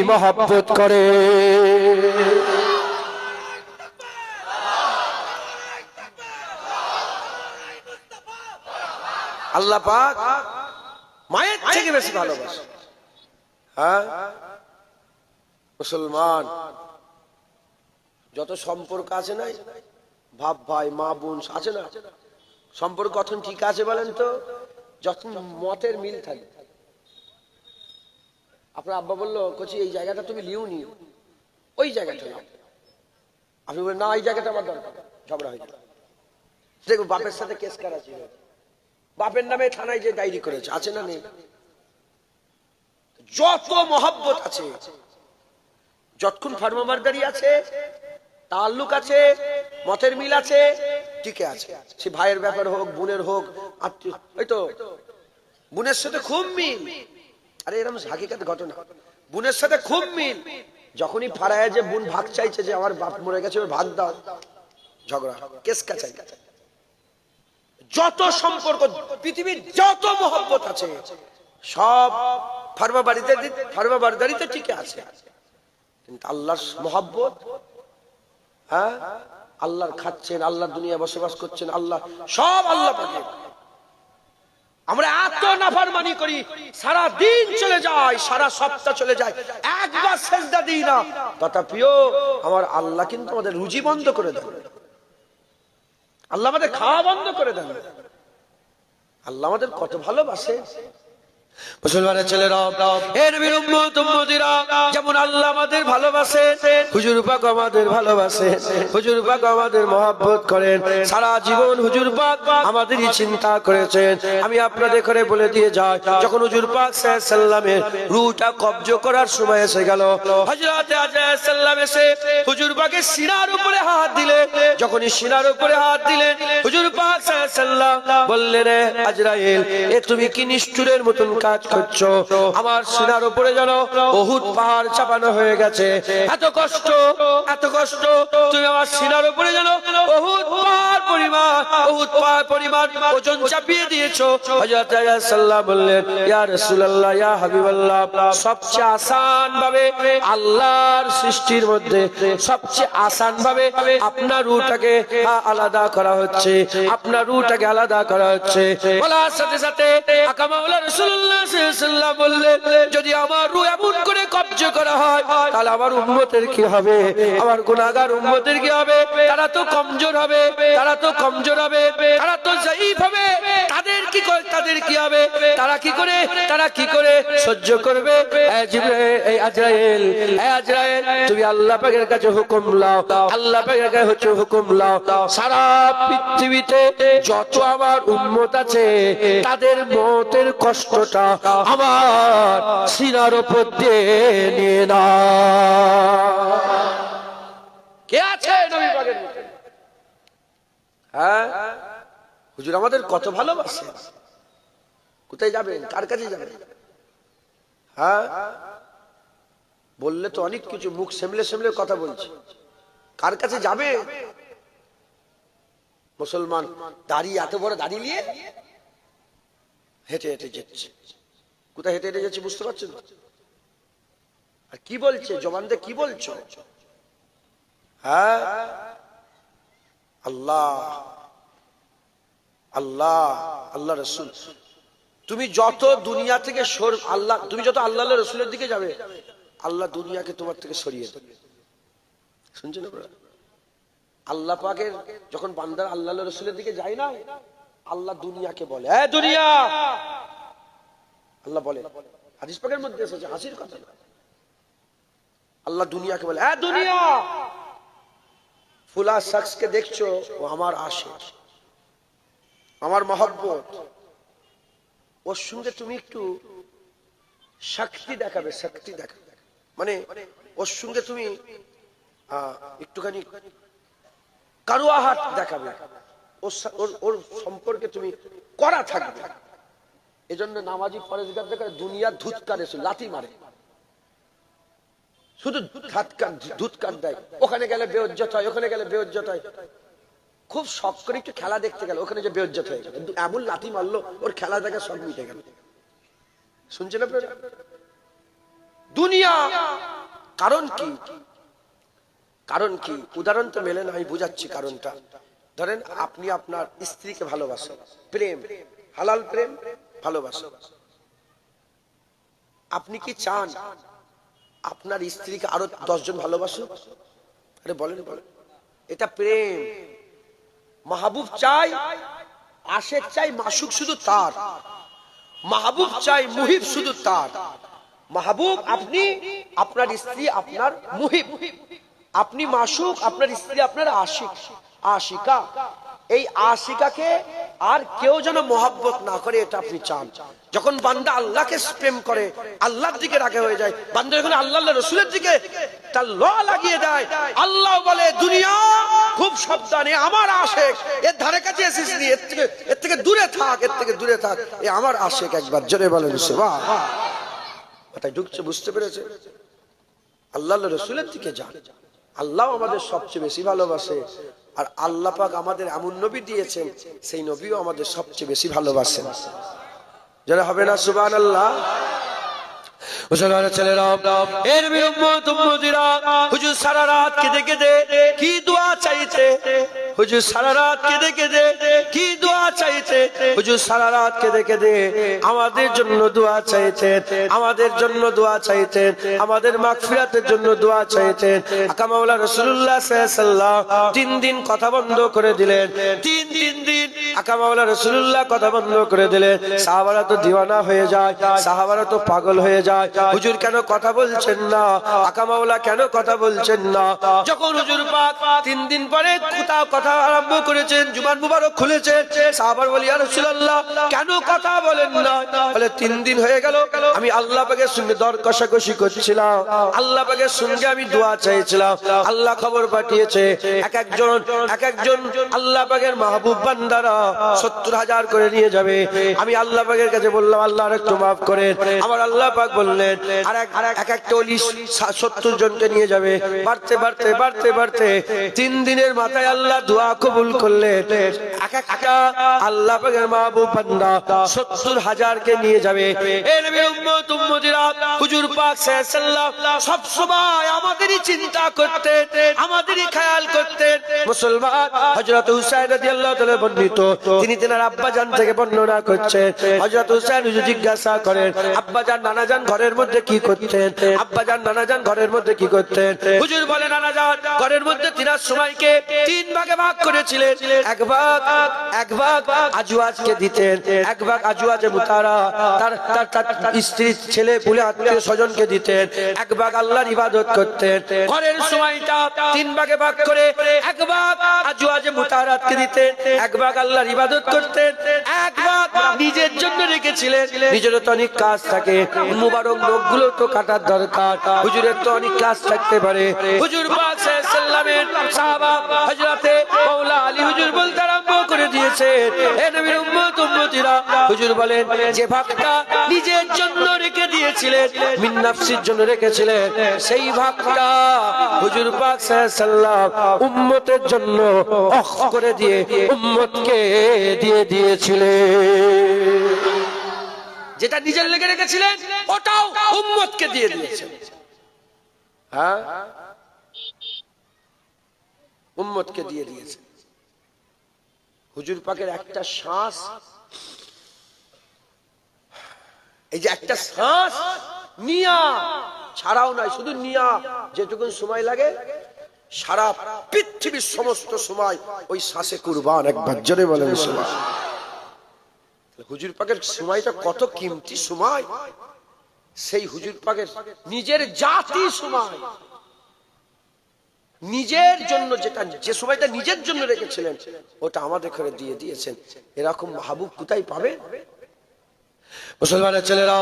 মহব্বত করে। আল্লাহ পাক মায়ের থেকে বেশি ভালোবাসে। হ্যাঁ মুসলমান, যত সম্পর্ক আছে না, বাপ ভাই মা বোন আছে না, সম্পর্ক কখন ঠিক আছে বলেন তো? যখন মতের মিল থাকে। আপনার আব্বা বললো, কচি এই জায়গাটা তুমি লিওনি, ওই জায়গাটা নাও। আপনি বলেন না, এই জায়গাটা আমার দরকার, ঝগড়া হয়ে গেল। দেখো বাপের সাথে কেস করা ছিল, বাপের নামে থানায় যে ডায়েরি করেছে, আছে না নেই? যত মহব্বত আছে, যতক্ষণ ফার্মাবারদারি আছে, তাল্লুক আছে, মতের মিল আছে, টিকে আছে। সে ভাইয়ের ব্যাপার হোক, বোনের হোক, আত্মীয়। ওই তো বোনের সাথে খুব মিল। আরে এরকম হাকিকাত ঘটনা, বোনের সাথে খুব মিল। যখনই ফারায় যে বোন ভাগ চাইছে, যে আমার বাপ মরে গেছে, ভাগ দাও, ঝগড়া, কেস কাছাই। যত সম্পর্ক, পৃথিবীর যত মহব্বত আছে, সব ফার্মাবারদারিতে টিকে আছে। কিন্তু আল্লাহর মহব্বত, হ্যাঁ, আল্লাহর খাচ্ছেন, আল্লাহর দুনিয়া বসবাস করছেন, আল্লাহ সব আল্লাহ পাকের। আমরা এত নাফরমানি করি, সারা দিন চলে যায়, সারা সপ্তাহ চলে যায়, একবার সিজদা দিই না। তথাপিও আমার আল্লাহ কিন্তু আমাদের রুজি বন্ধ করে দেন, আল্লাহ আমাদের খাওয়া বন্ধ করে দেন। আল্লাহ আমাদের কত ভালোবাসে। মুসলমানের ছেলেরা, হে নবীর উম্মত উম্মতিরা, যেমন আল্লাহ আমাদের ভালোবাসেন, হুজুর পাক আমাদের ভালোবাসেন, হুজুর পাক আমাদের মহব্বত করেন। সারা জীবন হুজুর পাক আমাদেরই চিন্তা করেছেন। আমি আপনাদের করে বলে দিয়ে যাই, যখন হুজুর পাক সাল্লাল্লাহু আলাইহি সাল্লামের রূহটা কবজ করার সময় এসে গেল, হযরত আজরাইল সাল্লাম এসে হুজুর পাকের সিনার উপরে হাত দিলেন। যখনই সিনার উপরে হাত দিলেন, হুজুর পাক সাল্লাল্লাহু আলাইহি সাল্লাম বললেন, আজরাইল, এ তুমি কি নিষ্ঠুরের মতন কাজ করছো? আমার সিনার উপরে যেন উহুদ পাহাড় চাপানো হয়ে গেছে। এত কষ্ট, এত কষ্ট, তুমি আমার সিনার উপরে যেন উহুদ পাহাড় পরিমাণ ওজন চাপিয়ে দিয়েছো। হযরত আজরাইল সাল্লাল্লাহু বললেন, ইয়া রাসূলুল্লাহ, ইয়া হাবিবাল্লাহ, সবচেয়ে আসান ভাবে আল্লাহর সৃষ্টির মধ্যে সবচেয়ে আসান ভাবে আপনার রূহটাকে আলাদা করা হচ্ছে, আপনার রূহটাকে আলাদা করা হচ্ছে। বলার সাথে সাথে আকা মাওলা রাসূলুল্লাহ সাল্লাল্লাহু আলাইহি ওয়াসাল্লাম বললেন, যদি আমার রূহ এমন করে কবজ করা হয়, তাহলে আমার উম্মতের কি হবে? আমার গুনাহগার উম্মতের কি হবে? তারা তো কমজোর হবে, তারা তো কমজোর হবে, তারা তো যায়ীফ হবে। তাদের কি করে, তাদের কি হবে? তারা কি করে সহ্য করবে? এই আজরাইল, এই আজরাইল, তুমি আল্লাহ পাকের কাছে হুকুম লাও, আল্লাহ পাকের কাছে হচ্ছে হুকুম লাও, সারা পৃথিবীতে যত আমার উম্মত আছে তাদের মতের কষ্টটা আমার সিনার উপর দিয়ে নিয়ে না। কে আছে নবী পাকের মধ্যে? হ্যাঁ, হুজুর আমাদের কত ভালোবাসে। কোথায় যাবেন? কার কাছে যাবেন? হ্যাঁ, বললে তো অনেক কিছু, মুখ সেমলে সেমলে কথা বলছে। কার কাছে যাবে? মুসলমান দাড়ি, এত বড় দাড়ি নিয়ে হেঁটে হেঁটে যাচ্ছে। কোথায় হেঁটে হেঁটে যাচ্ছে বুঝতে পারছেন? আর কি বলছে? জবান দিয়ে কি বলছো? হ্যাঁ, আল্লাহ আল্লাহ আল্লাহ রসুল। তুমি যত দুনিয়া থেকে আল্লাহ, তুমি যত আল্লাহ রসুলের দিকে যাবে, আল্লাহ দুনিয়াকে তোমার থেকে সরিয়ে দেবে। শুনছেন আপনারা? আল্লাহ পাকের যখন বান্দার আল্লাহ রসুলের দিকে যায় না, আল্লাহ দুনিয়াকে বলে, এ দুনিয়া, আল্লাহ বলে, হাদিস পাকের মধ্যে এসেছে, হাসির কথা না। আল্লাহ দুনিয়াকে বলে, এ দুনিয়া, ফুলা শখসকে দেখছো, ও আমার আশিক, আমার মহব্বত, ওর সঙ্গে তুমি একটু শক্তি দেখাবে, শক্তি দেখাবে, মানে ওর সঙ্গে তুমি একটুখানি কারুয়াহাত দেখাবে, ওর সম্পর্কে তুমি করা থাকবে। এজন্য নামাজি ফরেজগার দেখে দুনিয়া ধুতকারে, লাথি মারে, শুধু ধুতকার দেয়। ওখানে গেলে বেইজ্জত হয়, ওখানে গেলে বেইজ্জত হয়। খুব শখ করে একটু খেলা দেখতে গেল, ওখানে যে বেইজ্জত হয়ে গেল, এমন লাথি মারলো, ওর খেলা দেখে সব মিটে গেল। শুনছেন আপনারা? দুনিয়া কারণ কি? কারণ কি? উদাহরণ তো মেলে না, আমি বুঝাচ্ছি কারণটা। ধরেন আপনি আপনার স্ত্রীকে ভালোবাসেন, প্রেম, হালাল প্রেম, ভালোবাসেন। আপনি কি চান আপনার স্ত্রীকে আরো 10 জন ভালোবাসুক? আরে বলেন, বলেন, এটা প্রেম। মাহবুব চাই, আশেক চাই, মাশুক শুধু তার। মাহবুব চাই, মুহিব শুধু তার। মাহবুব আপনি, আপনার স্ত্রী আপনার মুহিব। আপনি মাশুক, আপনার স্ত্রী আপনার আশিক, আশিকা। এই আশিকাকে আর কেউ যেন মহব্বত না করে, এটা আপনি চান। যখন বান্দা আল্লাহকে প্রেম করে, আল্লাহর দিকে রাগে হয়ে যায়, বান্দা যখন আল্লাহ রসুলের দিকে তার ল লাগিয়ে দেয়, আল্লাহ বলে, দুনিয়া খুব সাবধানে, আমার আশেক, এর ধারে কাছে এসিস নি, এর থেকে দূরে থাক, এর থেকে দূরে থাক, এ আমার আশেক। একবার জোরে বলেন সুবহানাল্লাহ। কথায় ঢুকছে, বুঝতে পেরেছে? আল্লাহ রসুলের দিকে যান। আল্লাহ আমাদের সবচেয়ে বেশি ভালোবাসে, আর আল্লাহ পাক আমাদের এমন নবী দিয়েছেন, সেই নবীও আমাদের সবচেয়ে বেশি ভালোবাসেন। যারা হবে না সুবহানাল্লাহ। মুসলমানের ছেলেরা, এর উম্মত উম্মতিরা, হুজুর সারা রাত কেঁদে কেঁদে কি দোয়া চাইছে, হুজুর সারা রাত কেঁদে কেঁদে কি দোয়া চাইছে, হুজুর সারা রাত কেঁদে কেঁদে আমাদের জন্য দোয়া চাইতেন, আমাদের জন্য দোয়া চাইতেন, আমাদের মাগফিরাতের জন্য দোয়া চাইতেন। আকা মাওলা রাসূলুল্লাহ সাল্লাল্লাহু আলাইহি ওয়াসাল্লাম 3 দিন কথা বন্ধ করে দিলেন, 3 দিন আকা মাওলা রাসূলুল্লাহ কথা বন্ধ করে দিলেন। সাহাবারা তো দিওয়ানা হয়ে যায়, সাহাবারা তো পাগল হয়ে যায়, হুজুর কেন কথা বলছেন না, আকা মাওলা কেন কথা বলছেন না। যখন হুজুর পাক 3 দিন পরে কথা আরম্ভ করেছেন, জুবান মুবারক খুলেছেন, সাহাবার বলি ইয়া রাসূলুল্লাহ কেন কথা বলেন না? বলে 3 দিন হয়ে গেল আমি আল্লাহ পাকের সঙ্গে দর কষাকষি করছিলাম, আল্লাহ পাকের সঙ্গে আমি দোয়া চাইছিলাম, আল্লাহ খবর পাঠিয়েছে এক একজন আল্লাহ পাকের মাহবুব বান্দারা 70,000 করে নিয়ে যাবে। আমি আল্লাহ পাকের কাছে বললাম আল্লাহ একটু মাফ করেন, আমার আল্লাহ পাক বললেন আর একটা ওলি 70 জনকে নিয়ে যাবে। বাড়তে বাড়তে বাড়তে বাড়তে 3 দিনের মাথায় আল্লাহ দোয়া কবুল করলেন, এক একটা আল্লাহ পাকের মাহবুব বান্দা 70,000 কে নিয়ে যাবে। এ নবীর উম্মত উম্মতিরা, হুজুর পাক সাল্লাল্লাহু আলাইহি ওয়াসাল্লাম সব সময় আমাদেরই চিন্তা করতেন, আমাদেরই খেয়াল করতেন। মুসলমান হযরত হুসাইন রাদিয়াল্লাহু তাআলা বর্ণিত, তিনি তেনার আব্বা জান থেকে বর্ণনা করছেন। হযরত হুসাইন হুজুর জিজ্ঞাসা করেন আব্বা জান নানা জান ঘরের মধ্যে কি করতেন, আব্বা জান নানা জান ঘরের মধ্যে কি করতেন? হুজুর বলে নানা জান ঘরের মধ্যে তিনার সময়কে 3 ভাগে ভাগ করেছিলেন, এক ভাগ আজওয়াজকে দিতেন, এক ভাগ আজওয়াজে মুতারা তার স্ত্রী ছেলে পুলে আত্মীয় স্বজনকে দিতেন, এক ভাগ আল্লাহর ইবাদত করতেন। ঘরের সময়টা 3 ভাগে ভাগ করে এক ভাগ আজওয়াজে মুতারাতকে দিতেন, এক ভাগ আল্লাহর ইবাদত করতেন, এক ভাগ নিজের জন্য রেখেছিলেন। নিজেরও তো অনেক কাজ থাকে, মুবারক লোকগুলো তো কাটার দরকার, হুজুরের তো অনেক কাজ থাকতে পারে। হুজুর পাক সাল্লাল্লাহু আলাইহি ওয়াসাল্লামের সাহাবা হযরতে মাওলা আলী হুজুর বলতে আরম্ভ করে দিয়েছে, হে নবীর উম্মত উম্মতিরা, হুজুর বলেন যে ভাগটা নিজের জন্য রেখে দিয়েছিলেন, মিন নাফসির জন্য রেখেছিলেন, সেই ভাগটা হুজুর পাক সাল্লাল্লাহু আলাইহি ওয়াসাল্লাম উম্মতের জন্য অখ করে দিয়ে উম্মতকে দিয়ে দিয়েছিলেন। যেটা নিজের লেগে রেখেছিলেন ওটাও উম্মতকে দিয়ে দিয়েছেন। হ্যাঁ, উম্মতকে দিয়ে দিয়েছেন। হুজুর পাকের একটা শ্বাস, এই যে একটা শ্বাস নিয়া ছাড়াও নয়, শুধু নিয়া যেটুকু সময় লাগে সারা পৃথিবীর সমস্ত সময় ওই শ্বাসে কুরবান। একবার জোরে বলেন সুবহানাল্লাহ। হুজুর পাকের সময়টা কত কিমতি সময়, সেই হুজুর পাকের নিজের জাতি সময়, নিজের জন্য যেটা যে সময়টা নিজের জন্য রেখেছিলেন ওটা আমাদের করে দিয়ে দিয়েছেন। এরকম মাহবুব কোথায় পাবে? মুসলমানের ছেলেরা,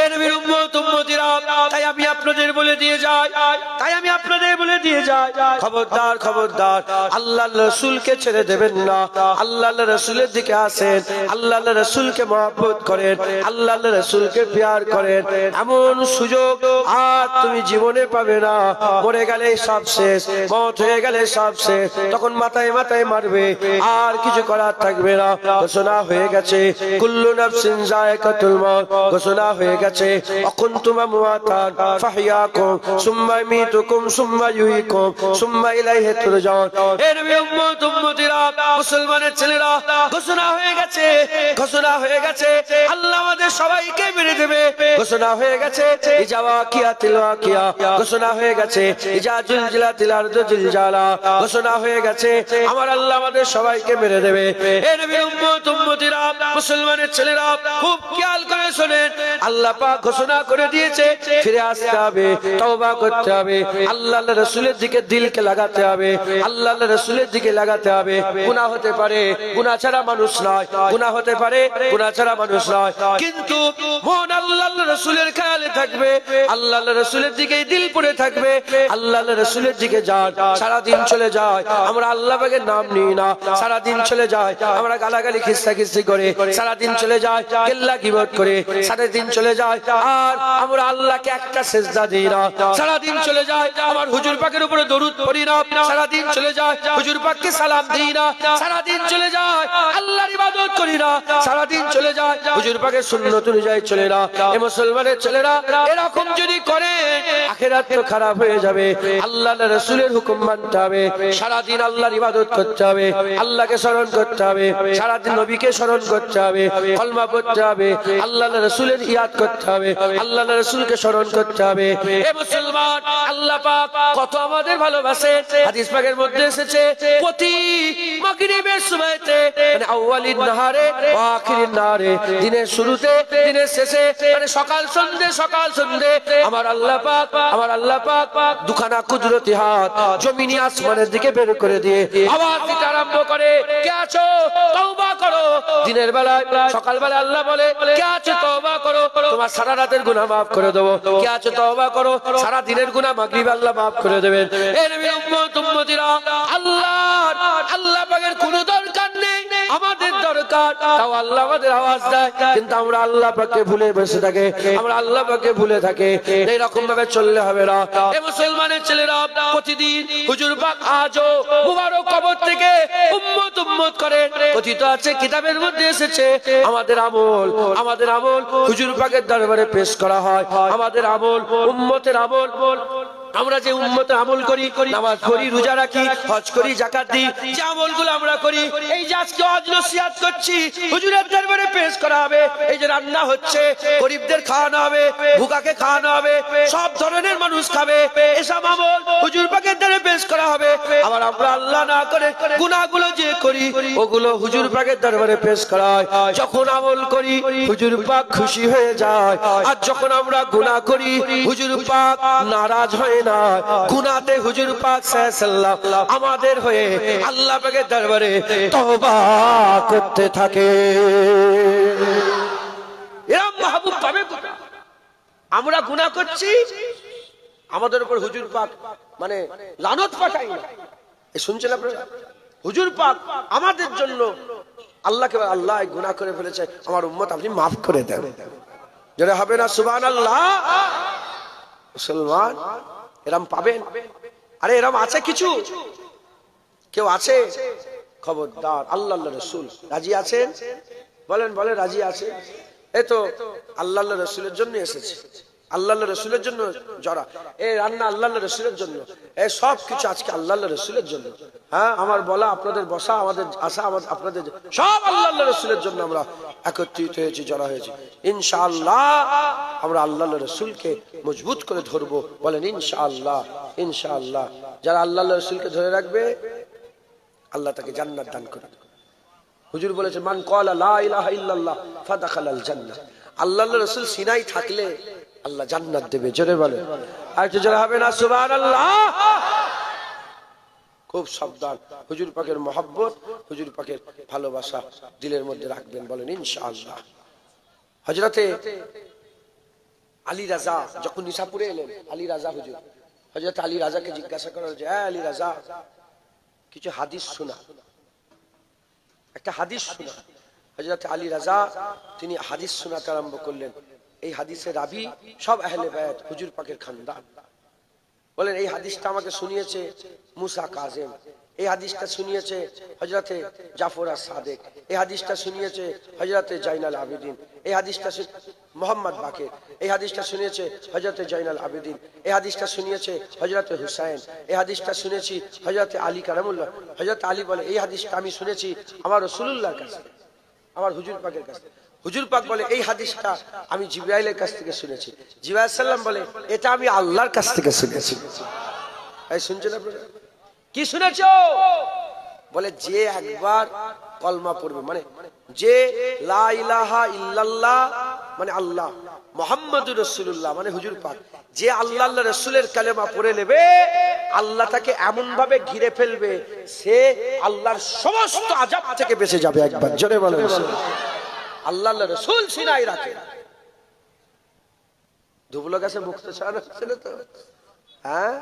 এ নবীর উম্মত উম্মতিরা, তাই আমি আপনাদের বলে দিয়ে যাই, খবরদার খবরদার, আল্লাহর রাসূলকে ছেড়ে দেবেন না। আল্লাহর রাসূলের দিকে আসেন, আল্লাহর রাসূলকে মহব্বত করেন, আল্লাহর রাসূলকে প্যার করেন। এমন সুযোগ আর তুমি জীবনে পাবে না। মরে গেলে সব শেষ, মওত হয়ে গেলে সব শেষ, তখন মাথায় মাথায় মারবে, আর কিছু করার থাকবে না। ঘোষণা হয়ে গেছে কুল্লু নাফসিন যায়কাতুল মউত, ঘোষণা হয়ে গেছে অকুনতুম আমওয়াতান ফাহইয়াকুম সুম্মা ইমিতুকুম সুম্মা ইউহয়িকুম সুম্মা ইলাইহি তুরজাউন। এ নবীর উম্মত উম্মতিরা, মুসলমানের ছেলেরা, ঘোষণা হয়ে গেছে, ঘোষণা হয়ে গেছে আল্লাহ আমাদের সবাইকে মেরে দেবে। ঘোষণা হয়ে গেছে ইজা ওয়াকিয়াতিল ওয়াকিয়া, ঘোষণা হয়ে গেছে ইজা জুলজিলাতিল আরদু জিলজালা, ঘোষণা হয়ে গেছে আমার আল্লাহ আমাদের সবাইকে মেরে দেবে। এ নবীর উম্মত উম্মতিরা, মুসলমানের ছেলেরা, খুব খেয়াল করে শোনেন, আল্লাহ পাক ঘোষণা করে দিয়েছে ফিরে আসতে হবে, তওবা করতে হবে, আল্লাহর রাসূলের দিকে দিলকে লাগাতে হবে, আল্লাহর রাসূলের দিকে লাগাতে হবে। গুনাহ হতে পারে, গুনাহ ছাড়া মানুষ নয়, গুনাহ হতে পারে, গুনাহ ছাড়া মানুষ নয়, কিন্তু মন আল্লাহর রাসূলের খেয়ালে থাকবে, আল্লাহর রাসূলের দিকে দিল পড়ে থাকবে, আল্লাহর রাসূলের দিকে যান। সারা দিন চলে যায় আমরা আল্লাহ পাকের নাম নিই না, সারা দিন চলে যায় আমরা গালাগালি খিস্সাখিস্সি করে, সারা দিন চলে যায় কেল্লা গীবত করে সারা দিন চলে যায়, আর আমরা আল্লাহকে একটা সিজদা দিই না। সারা দিন চলে যায় আমার হুজুর পাকের উপরে দরুদ পড়ি না। সারা দিন চলে যায় হুজুর পাককে সালাম দিই না। সারা দিন চলে যায় আল্লাহর ইবাদত করি না। সারা দিন চলে যায় হুজুর পাকের সুন্নত অনুযায়ী চলে না। এই মুসলমানের ছেলেরা এরকম যদি করে আখিরাত তো খারাপ হয়ে যাবে। আল্লাহর রাসূলের হুকুম মানতে হবে, সারা দিন আল্লাহর ইবাদত করতে হবে, আল্লাহকে স্মরণ করতে হবে, সারা দিন নবীকে স্মরণ করতে হবে, কলমা পড়তে হবে, আল্লাহর রাসূলের ইয়াদ করতে হবে, আল্লাহর রাসূলকে স্মরণ করতে হবে। এ মুসলমান, আল্লাহ পাক কত আমাদের ভালোবাসে। হাদিস পাকের মধ্যে এসেছে প্রতি মাগরিবের সময়তে মানে আউয়ালিন নাহারে ওয়া আখিরিন নাহারে, দিনের শুরুতে দিনের শেষে মানে সকাল সন্ধ্যে আমার আল্লাহ পাক দুখানা কুদরতি হাত জমিনি আসমানের দিকে বের করে দিয়ে আওয়াজ দিতে আরম্ভ করে, কে আছো তওবা করো। দিনের বেলায় সকাল বেলা আল্লাহ বলে, কে আছো তওবা করো, তোমার সারা রাতের গুনাহ maaf করে দেব। কে আছো তওবা করো, সারা দিনের গুনাহ মাগরিবে আল্লাহ maaf করে দেবেন। এ নবীর উম্মতিরা, আল্লাহ পাকের কোনো দরকার নেই, আমাদের দরকার। তাও আল্লাহ আমাদের আওয়াজ দেয়, কিন্তু আমরা আল্লাহ পাককে ভুলে বসে থাকি, আমরা আল্লাহ পাককে ভুলে থাকি। এইরকম ভাবে চললে হবে না। এ মুসলমানের ছেলেরা প্রতিদিন হুজুর পাক আজও মুবারক কবর থেকে উম্মত করে। কথিত আছে, কিতাবের মধ্যে এসেছে, আমাদের আমল হুজুর পাকের দরবারে পেশ করা হয়। আমাদের আমল উম্মতের আমল, আমরা যে উম্মতের আমল করি, নামাজ পড়ি, রোজা রাখি, হজ করি, যাকাত দিই, যে আমলগুলো আমরা করি, এই যে আজকে হজ নসিহত করছি, হুজুরের দরবারে পেশ করা হবে। এই যে রান্না হচ্ছে, গরিবদের খাওয়ানো হবে, ভুকাকে খাওয়ানো হবে, সব ধরনের মানুষ খাবে, এসব আমল হুজুর পাকের দরবারে পেশ করা হবে। আবার আমরা আল্লাহ না করে গুনাহগুলো যে করি, ওগুলো হুজুর পাকের দরবারে পেশ করা হয়। যখন আমল করি হুজুর পাক খুশি হয়ে যায়, আর যখন আমরা গুনাহ করি হুজুর পাক নারাজ হয়ে না। গুনাহতে হুজুর পাক সাল্লাল্লাহু আমাদের হয়ে আল্লাহ পাকের দরবারে তওবা করতে থাকে। এরকম মাহবুব পাবে। আমরা গুনাহ করছি, আমাদের উপর হুজুর পাক মানে লানত পাঠাই না। এই শুনছেন আপনারা? হুজুর পাক আমাদের জন্য আল্লাহকে, আল্লাহ গুনাহ করে ফেলেছে, আমার উম্মত আপনি মাফ করে দেন। যারা হবে না সুবহানাল্লাহ। মুসলমান এরম পাবেন? আরে এরম আছে কিছু? কেউ আছে? খবরদার। আল্লাহর রাসূল রাজি আছেন? বলেন রাজি আছে? এই তো আল্লাহর রাসূলের জন্য এসেছে, আল্লাহর রাসূলের জন্য যারা এই রান্না আল্লাহর রাসূলের জন্য, এই সব কিছু আজকে আল্লাহর রাসূলের জন্য। হ্যাঁ, আমার বলা, আপনাদের বসা, আমাদের আসা, আপনাদের সব আল্লাহর রাসূলের জন্য আমরা একত্রিত হয়েছি, জড়া হয়েছি। ইনশাআল্লাহ আমরা আল্লাহর রাসূলকে মজবুত করে ধরবো। বলেন ইনশাআল্লাহ। ইনশাআল্লাহ যারা আল্লাহর রাসূলকে ধরে রাখবে, আল্লাহ তাকে জান্নাত দান করবে। হুজুর বলেছে, মান ক্বালা লা ইলাহা ইল্লাল্লাহ ফাদাখালাল জান্নাহ। আল্লাহর রাসূল সিনাই থাকলে আল্লাহ জান্নাত দেবে। জোরে বলেন। আর একটু জোরে হবে না সুবহানাল্লাহ? খুব সাবধান, হুজুর পাকের মহব্বত, হুজুর পাকের ভালোবাসা দিলের মধ্যে রাখবেন। বলেন ইনশাআল্লাহ। হযরতে আলী রাজা যখন নিশাপুরে এলেন, আলী রাজা হুজুর, হযরত আলী রাজাকে জিজ্ঞাসা করা যে, আলী রাজা কিছু হাদিস শোনা, একটা হাদিস শোনা। হযরত আলী রাজা তিনি হাদিস শোনাতে আরম্ভ করলেন। এই হাদিসের রাবি সব আহলে বায়াত, হুজুর পাকের খানদান। বলেন এই হাদিসটা আমাকে শুনিয়েছে মুসা কাযেম, এই হাদিসটা শুনিয়েছে হযরতে জাফর আস-সাদিক, এই হাদিসটা শুনিয়েছে হযরতে জাইনাল আবেদিন, এই হাদিসটা মোহাম্মদ বাকের, এই হাদিসটা শুনিয়েছে হযরতে জাইনাল আবেদিন, এই হাদিসটা শুনিয়েছে হযরতে হুসাইন, এই হাদিসটা শুনেছি হযরতে আলী কারামুল্লাহ। হযরত আলী বলে, এই হাদিসটা আমি শুনেছি আমার রাসূলুল্লাহর কাছে, আমার হুজুর পাকের কাছে। হুজুর পাক বলে, এই হাদিসটা আমি জিবরাইলের কাছ থেকে শুনেছি। জিবরাইল সাল্লাম বলে, এটা আমি আল্লাহর কাছ থেকে শুনেছি। এই শুনছেন আপনারা? কি শুনেছো? বলে যে একবার কলমা পড়বে, মানে যে লা ইলাহা ইল্লাল্লাহ মানে আল্লাহ, মুহাম্মাদুর রাসূলুল্লাহ মানে হুজুর পাক, যে আল্লাহর রাসূলের কালেমা পড়ে নেবে, আল্লাহ তাকে এমন ভাবে ঘিরে ফেলবে, সে আল্লাহর সমস্ত আযাব থেকে বেঁচে যাবে। একবার জোরে বলেন আল্লাহর রাসূল সিনাই রাখে। ধুবলো গাছে মুক্ত ছাড়া ছিল তো, হ্যাঁ,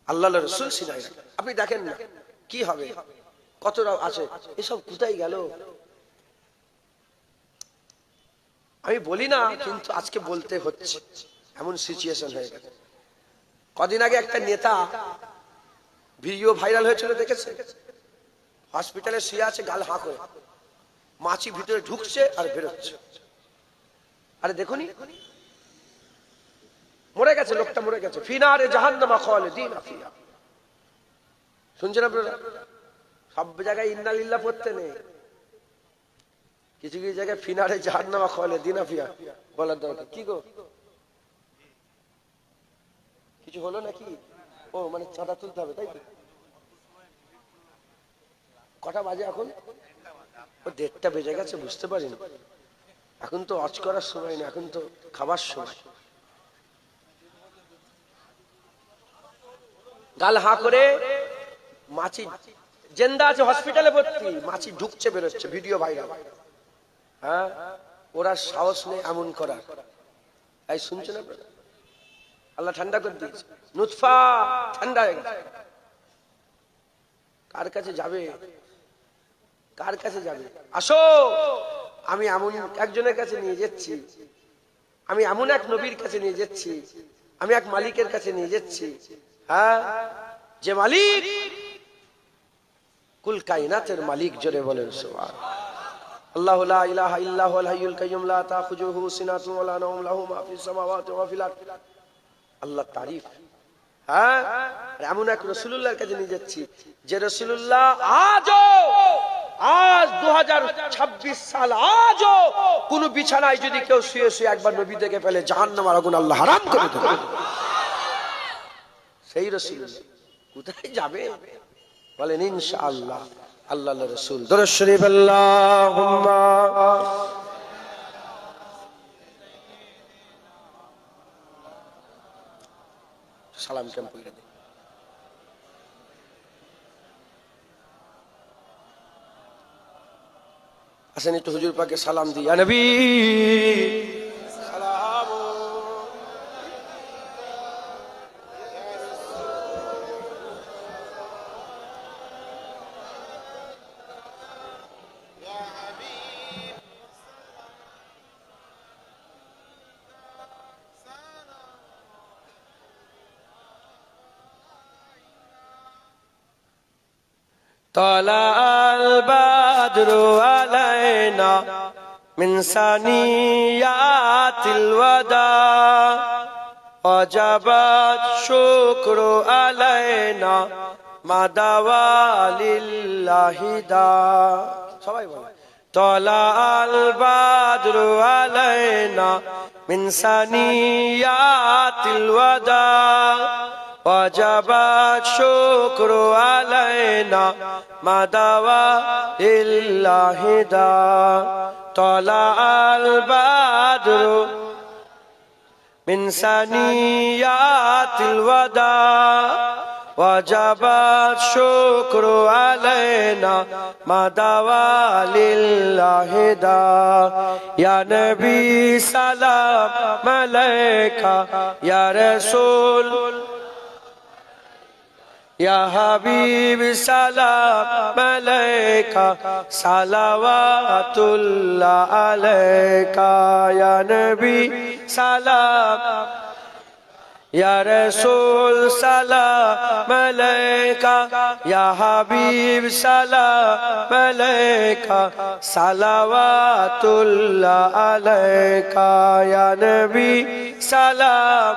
আল্লাহর রাসূল সিনাই রাখে। আপনি দেখেন না কি হবে, কতটা আছে, এসব কোথায় গেল? আমি বলি না, কিন্তু আজকে বলতে হচ্ছে, এমন সিচুয়েশন হয়ে গেছে। কদিন আগে একটা নেতা ভিডিও ভাইরাল হয়েছিল, দেখেছে? হসপিটালে শুয়ে আছে, গাল হাঁ করে, মাছি ভিতরে ঢুকছে আর বেরোচ্ছে। আরে দেখুনি, মরে গেছে লোকটা, মরে গেছে। ফিনারে জাহান্নামা খালিদিনা ফিহা। শুনছেন আপনারা? সব জায়গায় ইন্না লিল্লাহ পড়তে নেই, কিছু কিছু জায়গায় ফিনারে জাহান্নামা খালিদিনা ফিহা বলার দরকার। কি গো, কিছু হলো নাকি? ও মানে চাঁদা তুলতে হবে, তাই তো? কটা বাজে এখন? ও 1:30 বেজে গেছে, বুঝতে পারিনি। এখন তো অজ করার সময় না, এখন তো খাবার সময়। গাল হাঁ করে, মাছি জেন্দা আছে, হসপিটালে ভর্তি, মাছি ঢুকছে বেরোচ্ছে, ভিডিও ভাইরাল। হ্যাঁ, ওরা সাহস নেই এমন করার। তাই শুনছেন আপনারা? আল্লাহ ঠান্ডা করে দিয়েছে, নুতফা ঠান্ডা হয়ে গেছে। কার কাছে যাবে? কার কাছে যাবে? আসো, আমি এমন একজনের কাছে নিয়ে যাচ্ছি, আমি এমন এক নবীর কাছে নিয়ে যাচ্ছি, আমি এক মালিকের কাছে নিয়ে যাচ্ছি। হ্যাঁ, যে মালিক কুল কায়নাতের মালিক, জোরে বলেন সুবহানাল্লাহ। আল্লাহু লা ইলাহা ইল্লা হুয়াল হাইয়ুল কাইয়্যুম লা তাখুযুহু সিনাতুন ওয়া লা নাওম লাহু মা ফিস সামাওয়াতি ওয়া ফিল আরদ। আল্লাহ তারিফ। হ্যাঁ, এমন এক রাসূলুল্লাহর কাছে নিয়ে যাচ্ছি, যে রাসূলুল্লাহ আজ 2026 সাল, আজও কোন বিছানায় যদি কেউ শুয়ে শুয়ে একবার নবী দেখে ফেলে, জাহান্নামের আগুন আল্লাহ হারাম করে দেবে। সেই রাসূলুল্লাহ কোথায় যাবে? বলেন ইনশাআল্লাহ। আল্লাহর রাসূল, দরুদ শরীফ, আল্লাহুম্মা সালাম কেমন পড়ে দে। আসেন একটু হুজুর পাকে সালাম দিই। ইয়া নবী সালাম। طلع البدر علينا من ثنيات الوداع وجب الشكر علينا ما دعا لله داع. সবাই বলে طلع البدر علينا من ثنيات الوداع وجب الشكر علينا ما دعا لله داع. طلع البدر من ثنيات الوداع وجب الشكر علينا ما دعا لله داع. يا نبي سلام عليك يا رسول يا حبيب سلام عليك صلوات الله عليك. يا نبي سلام يا رسول سلام عليك يا حبيب سلام عليك صلوات الله عليك. يا نبي سلام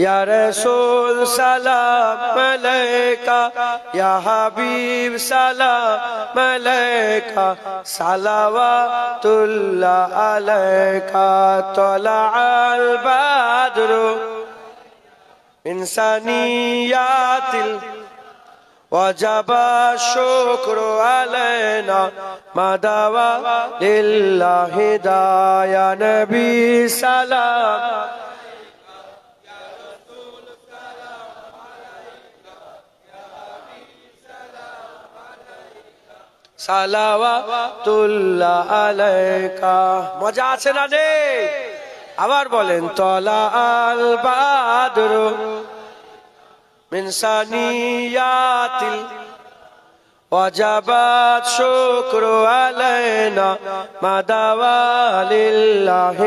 يا رسول سلام عليك يا حبيب سلام عليك صلوات الله عليك. طلع البدر من ثنيات وجب الشكر علينا ما دعا لله داع. يا نبي سلام সালাওয়াতুল্লাহ আলাইকা. মজা আছে না রে? আবার বলেন তলা আল বাদরু মিন সানিয়াতিল وجبت شكر علينا ما دعا لله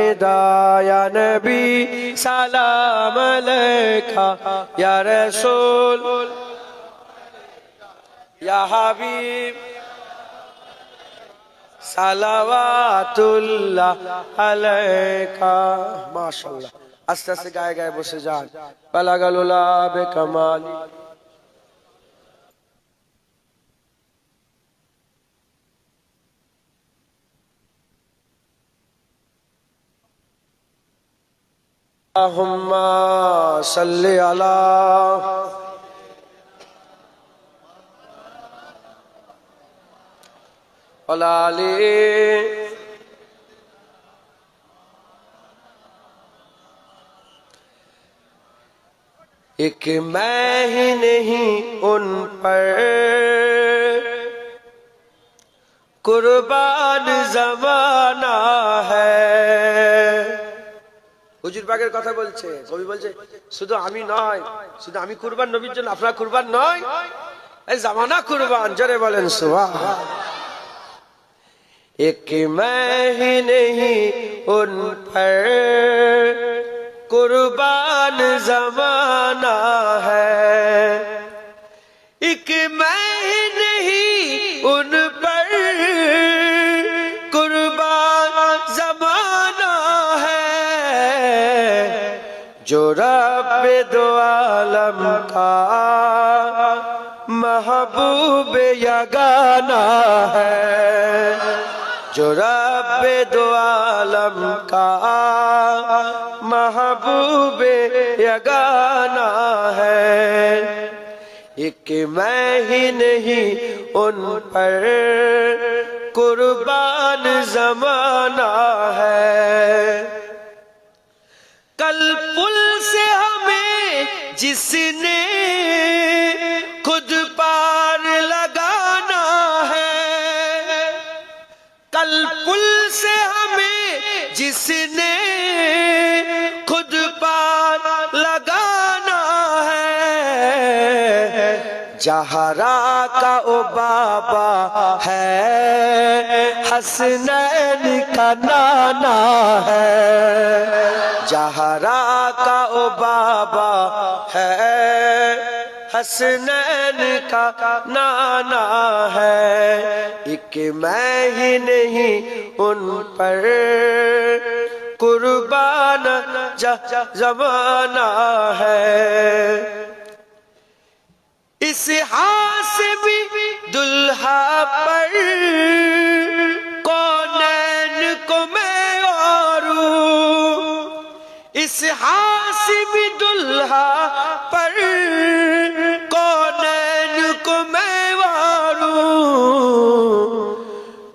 يا نبي سلام عليك يا رسول يا حبيب صلوات الله عليك ما شاء الله আস্তে আস্তে গায়ে গায়ে বসে যান বালাগাল উলা বেকামাল اللهم صل على وعلى ایک میں ہی نہیں ان پر قربان زمانہ ہے হুজুর পাকের কথা বলছে কবি বলছে শুধু আমি নয় শুধু আমি কুরবান নবীর জন্য আপনারা কুরবান নয় এই জামানা কুরবান জোরে বলেন সুবহান ایک میں ہی نہیں ان پر قربان زمانہ ہے ایک میں ہی نہیں ان پر قربان زمانہ ہے جو رب دو عالم کا محبوب یگانہ ہے جو رب دو عالم کا محبوب یگانہ ہے ایک میں ہی نہیں ان پر قربان زمانہ ہے کل پل سے ہمیں جس نے خود پار لگانا ہے کل پل سے ہمیں جس نے خود پار لگانا ہے جہرا کا او بابا ہے حسنین کا نانا ہے جہرا کا او بابا ہے حسنین کا نانا ہے ایک میں ہی نہیں ان پر قربان زمانہ ہے اس حاسبی دلہا پر کونین کو میں واروں اس حاسبی دلہا پر کونین کو میں واروں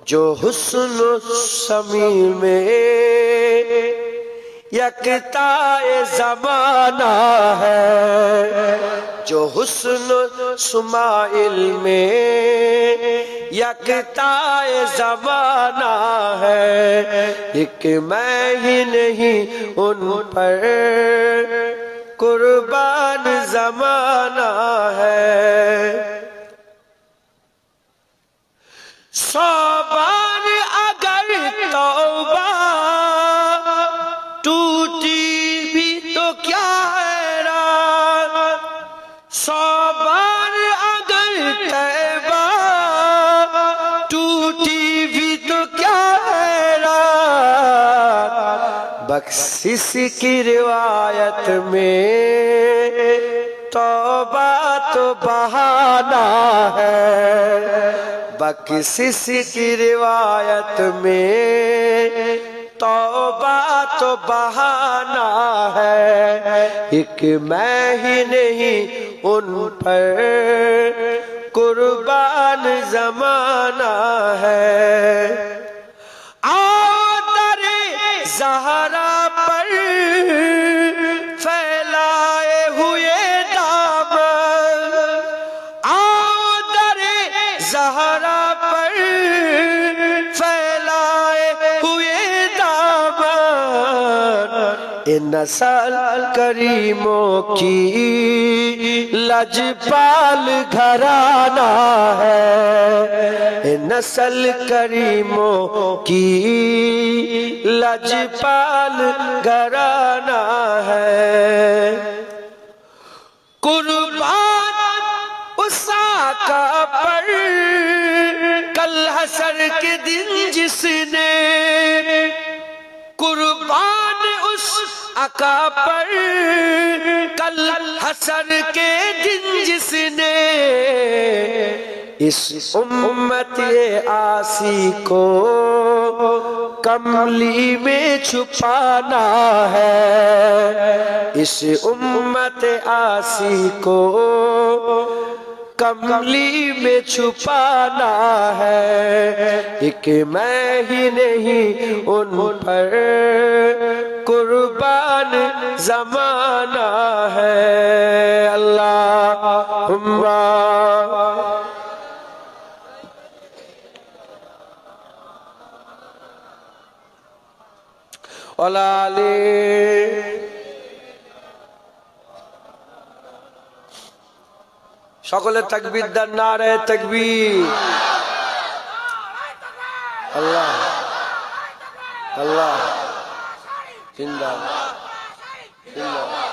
جو حسن سمی میں یکتا زمانہ ہے جو حسن سمائل میں یکتا زمانہ ہے ایک میں ہی نہیں ان پر قربان زمانہ ہے سو بار اگر توبہ ٹوٹی بھی تو کیا حیران سو بار اگر توبہ ٹوٹی بھی تو کیا حیران بخشش کی روایت میں توبہ تو بہانہ ہے بخشش کی روایت میں توبہ تو بہانہ ہے ایک میں ہی نہیں ان پر قربان زمانہ ہے آؤ در زہرا پر پھیلائے ہوئے دامن آؤ در زہرا پر پھیلائے ہوئے دامن नस्ल करीमों की लजपाल घराना है, नस्ल करीमों की लजपाल घराना है। कुर्बान उस आका पर कल हशर के दिन जिसने, कुर्बान उस आका पर कल हशर के दिन जिसने, इस उम्मत आसी को कमली में छुपाना है, इस उम्मत आसी को कमली में छुपाना है। एक मैं ही नहीं उन पर कुर्बान ज़माना है। अल्लाहुम्मा ওয়ালালে। সকলে তাকবীর দেন, নারে তাকবীর। আল্লাহ আল্লাহ জিন্দাবাদ জিন্দাবাদ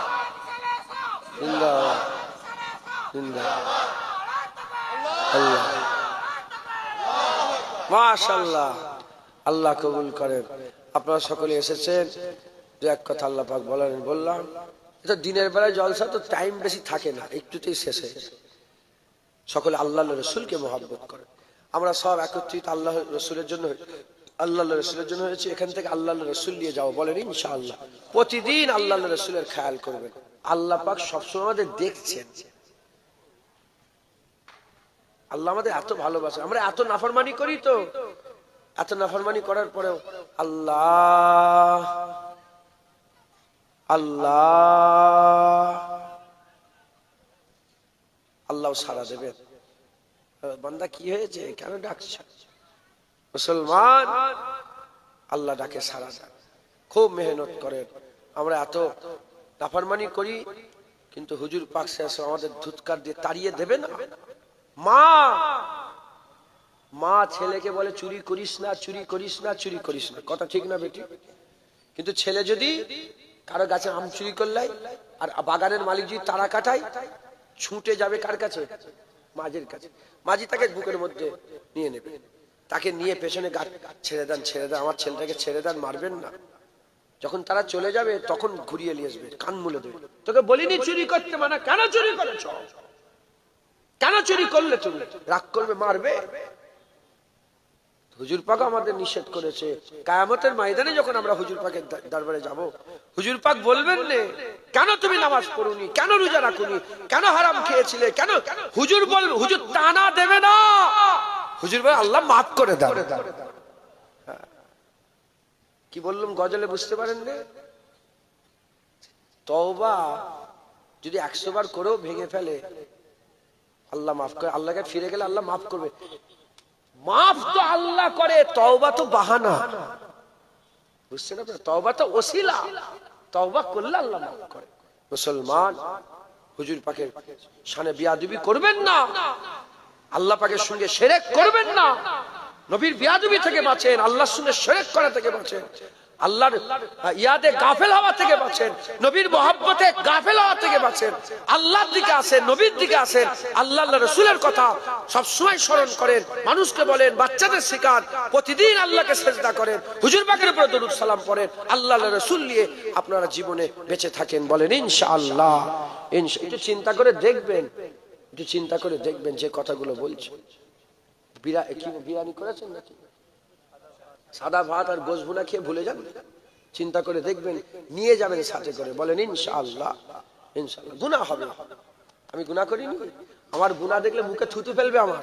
জিন্দাবাদ জিন্দাবাদ। আল্লাহ মাশাআল্লাহ, আল্লাহ কবুল করেন। আপনারা সকলে এসেছেন, দু এক কথা আল্লাহ পাক বললাম। এটা দিনের বেলায় জলসা তো টাইম বেশি থাকে না, একটুতেই শেষ হয়ে যায়। সকলে আল্লাহ রসুলকে মহব্বত করেন। আমরা সব একত্রিত আল্লাহ রসুলের জন্য, আল্লাহ রসুলের জন্য হয়েছে। এখান থেকে আল্লাহ রসুল নিয়ে যাও বলেন ইনশাআল্লাহ। প্রতিদিন আল্লাহ রসুলের খেয়াল করবেন। আল্লাহ পাক সবসময় আমাদের দেখছেন। আল্লাহ আমাদের এত ভালোবাসে, আমরা এত নাফরমানি করি, তো এত নাফরমানি করার পরেও আল্লাহ আল্লাহ আল্লাহ সাড়া দেবেন। বান্দা কি হয়েছে, কেন ডাকছে? মুসলমান আল্লাহ ডাকে সাড়া দেন, খুব মেহনত করেন। আমরা এত নাফরমানি করি, কিন্তু হুজুর পাক সাল্লাল্লাহু আমাদের ধুৎকার দিয়ে তাড়িয়ে দেবে না। মা ছেলেকে বলে চুরি করিস না, চুরি করিস না, চুরি করিস না, কথা ঠিক না বেটি? কিন্তু ছেলে যদি কারো গাছে আম চুরি করলাই আর বাগানের মালিক যদি তারা কাটায়, ছুটে যাবে কার কাছে? মাঝির কাছে। মাঝি তাকে বুকের মধ্যে নিয়ে নেবে, তাকে নিয়ে পেছনে ছেড়ে দেন, ছেড়ে দেন, আমার ছেলেটাকে ছেড়ে দেন, মারবেন না। যখন তারা চলে যাবে তখন ঘুরিয়ে নিয়ে আসবে, কান মুলে দেবে। তোকে বলিনি চুরি করতে মানা, কেন চুরি করেছ? কেন চুরি করলে? তুমি রাগ করবে, মারবে। হুজুর পাক আমাদের নিষেধ করেছে। কিয়ামতের ময়দানে যখন আমরা হুজুর পাকের দরবারে যাব, হুজুর পাক বলবেন না কেন তুমি নামাজ পড়োনি, কেন রোজা রাখোনি, কেন হারাম খেয়েছিলে, কেন? হুজুর বলবে, হুজুর টানা দেবে না, হুজুর বলে আল্লাহ মাফ করে দাও। কি বললাম গজলে বুঝতে পারেন না? তওবা যদি 100 বার করেও ভেঙে ফেলে, আল্লাহ মাফ করে। আল্লাহকে ফিরে গেলে আল্লাহ মাফ করবে। মাফ তো আল্লাহ করে, তওবা তো বাহানা। বুঝছেন আপনারা? তওবা তো ওসিলা, তওবা করলে আল্লাহ মাফ করে। মুসলমান হুজুর পাকের শানে বিয়াদবি করবেন না, আল্লাহ পাকের সঙ্গে শিরক করবেন না, নবীর বিয়াদবি থেকে বাঁচেন, আল্লাহর সঙ্গে শিরক করা থেকে বাঁচেন, আল্লাহর ইয়াদে গাফেল হওয়া থেকে বাঁচেন, নবীর মহব্বতে গাফেল হওয়া থেকে বাঁচেন। আল্লাহর দিকে আসেন, নবীর দিকে আসেন, আল্লাহ রাসূলের কথা সব সময় স্মরণ করেন, মানুষকে বলেন, বাচ্চাদের শেখান, প্রতিদিন আল্লাহকে সিজদা করেন, হুজুর পাকের উপর দরুদ সালাম পড়েন, আল্লাহ রাসূল নিয়ে আপনারা জীবনে বেঁচে থাকেন। বলেন ইনশাআল্লাহ। একটু চিন্তা করে দেখবেন, একটু চিন্তা করে দেখবেন যে কথাগুলো বলছি। বিরিয়ানি করেছেন নাকি? সাদা ভাত আর গোশ ভুনা খেয়ে ভুলে যান। চিন্তা করে দেখবেন, নিয়ে যাবেন সাথে করে। বলেন ইনশাআল্লাহ। ইনশাআল্লাহ। গুনাহ হবে, আমি গুনাহ করিনি, আমার গুনাহ দেখলে মুখে থুতু ফেলবে আমার।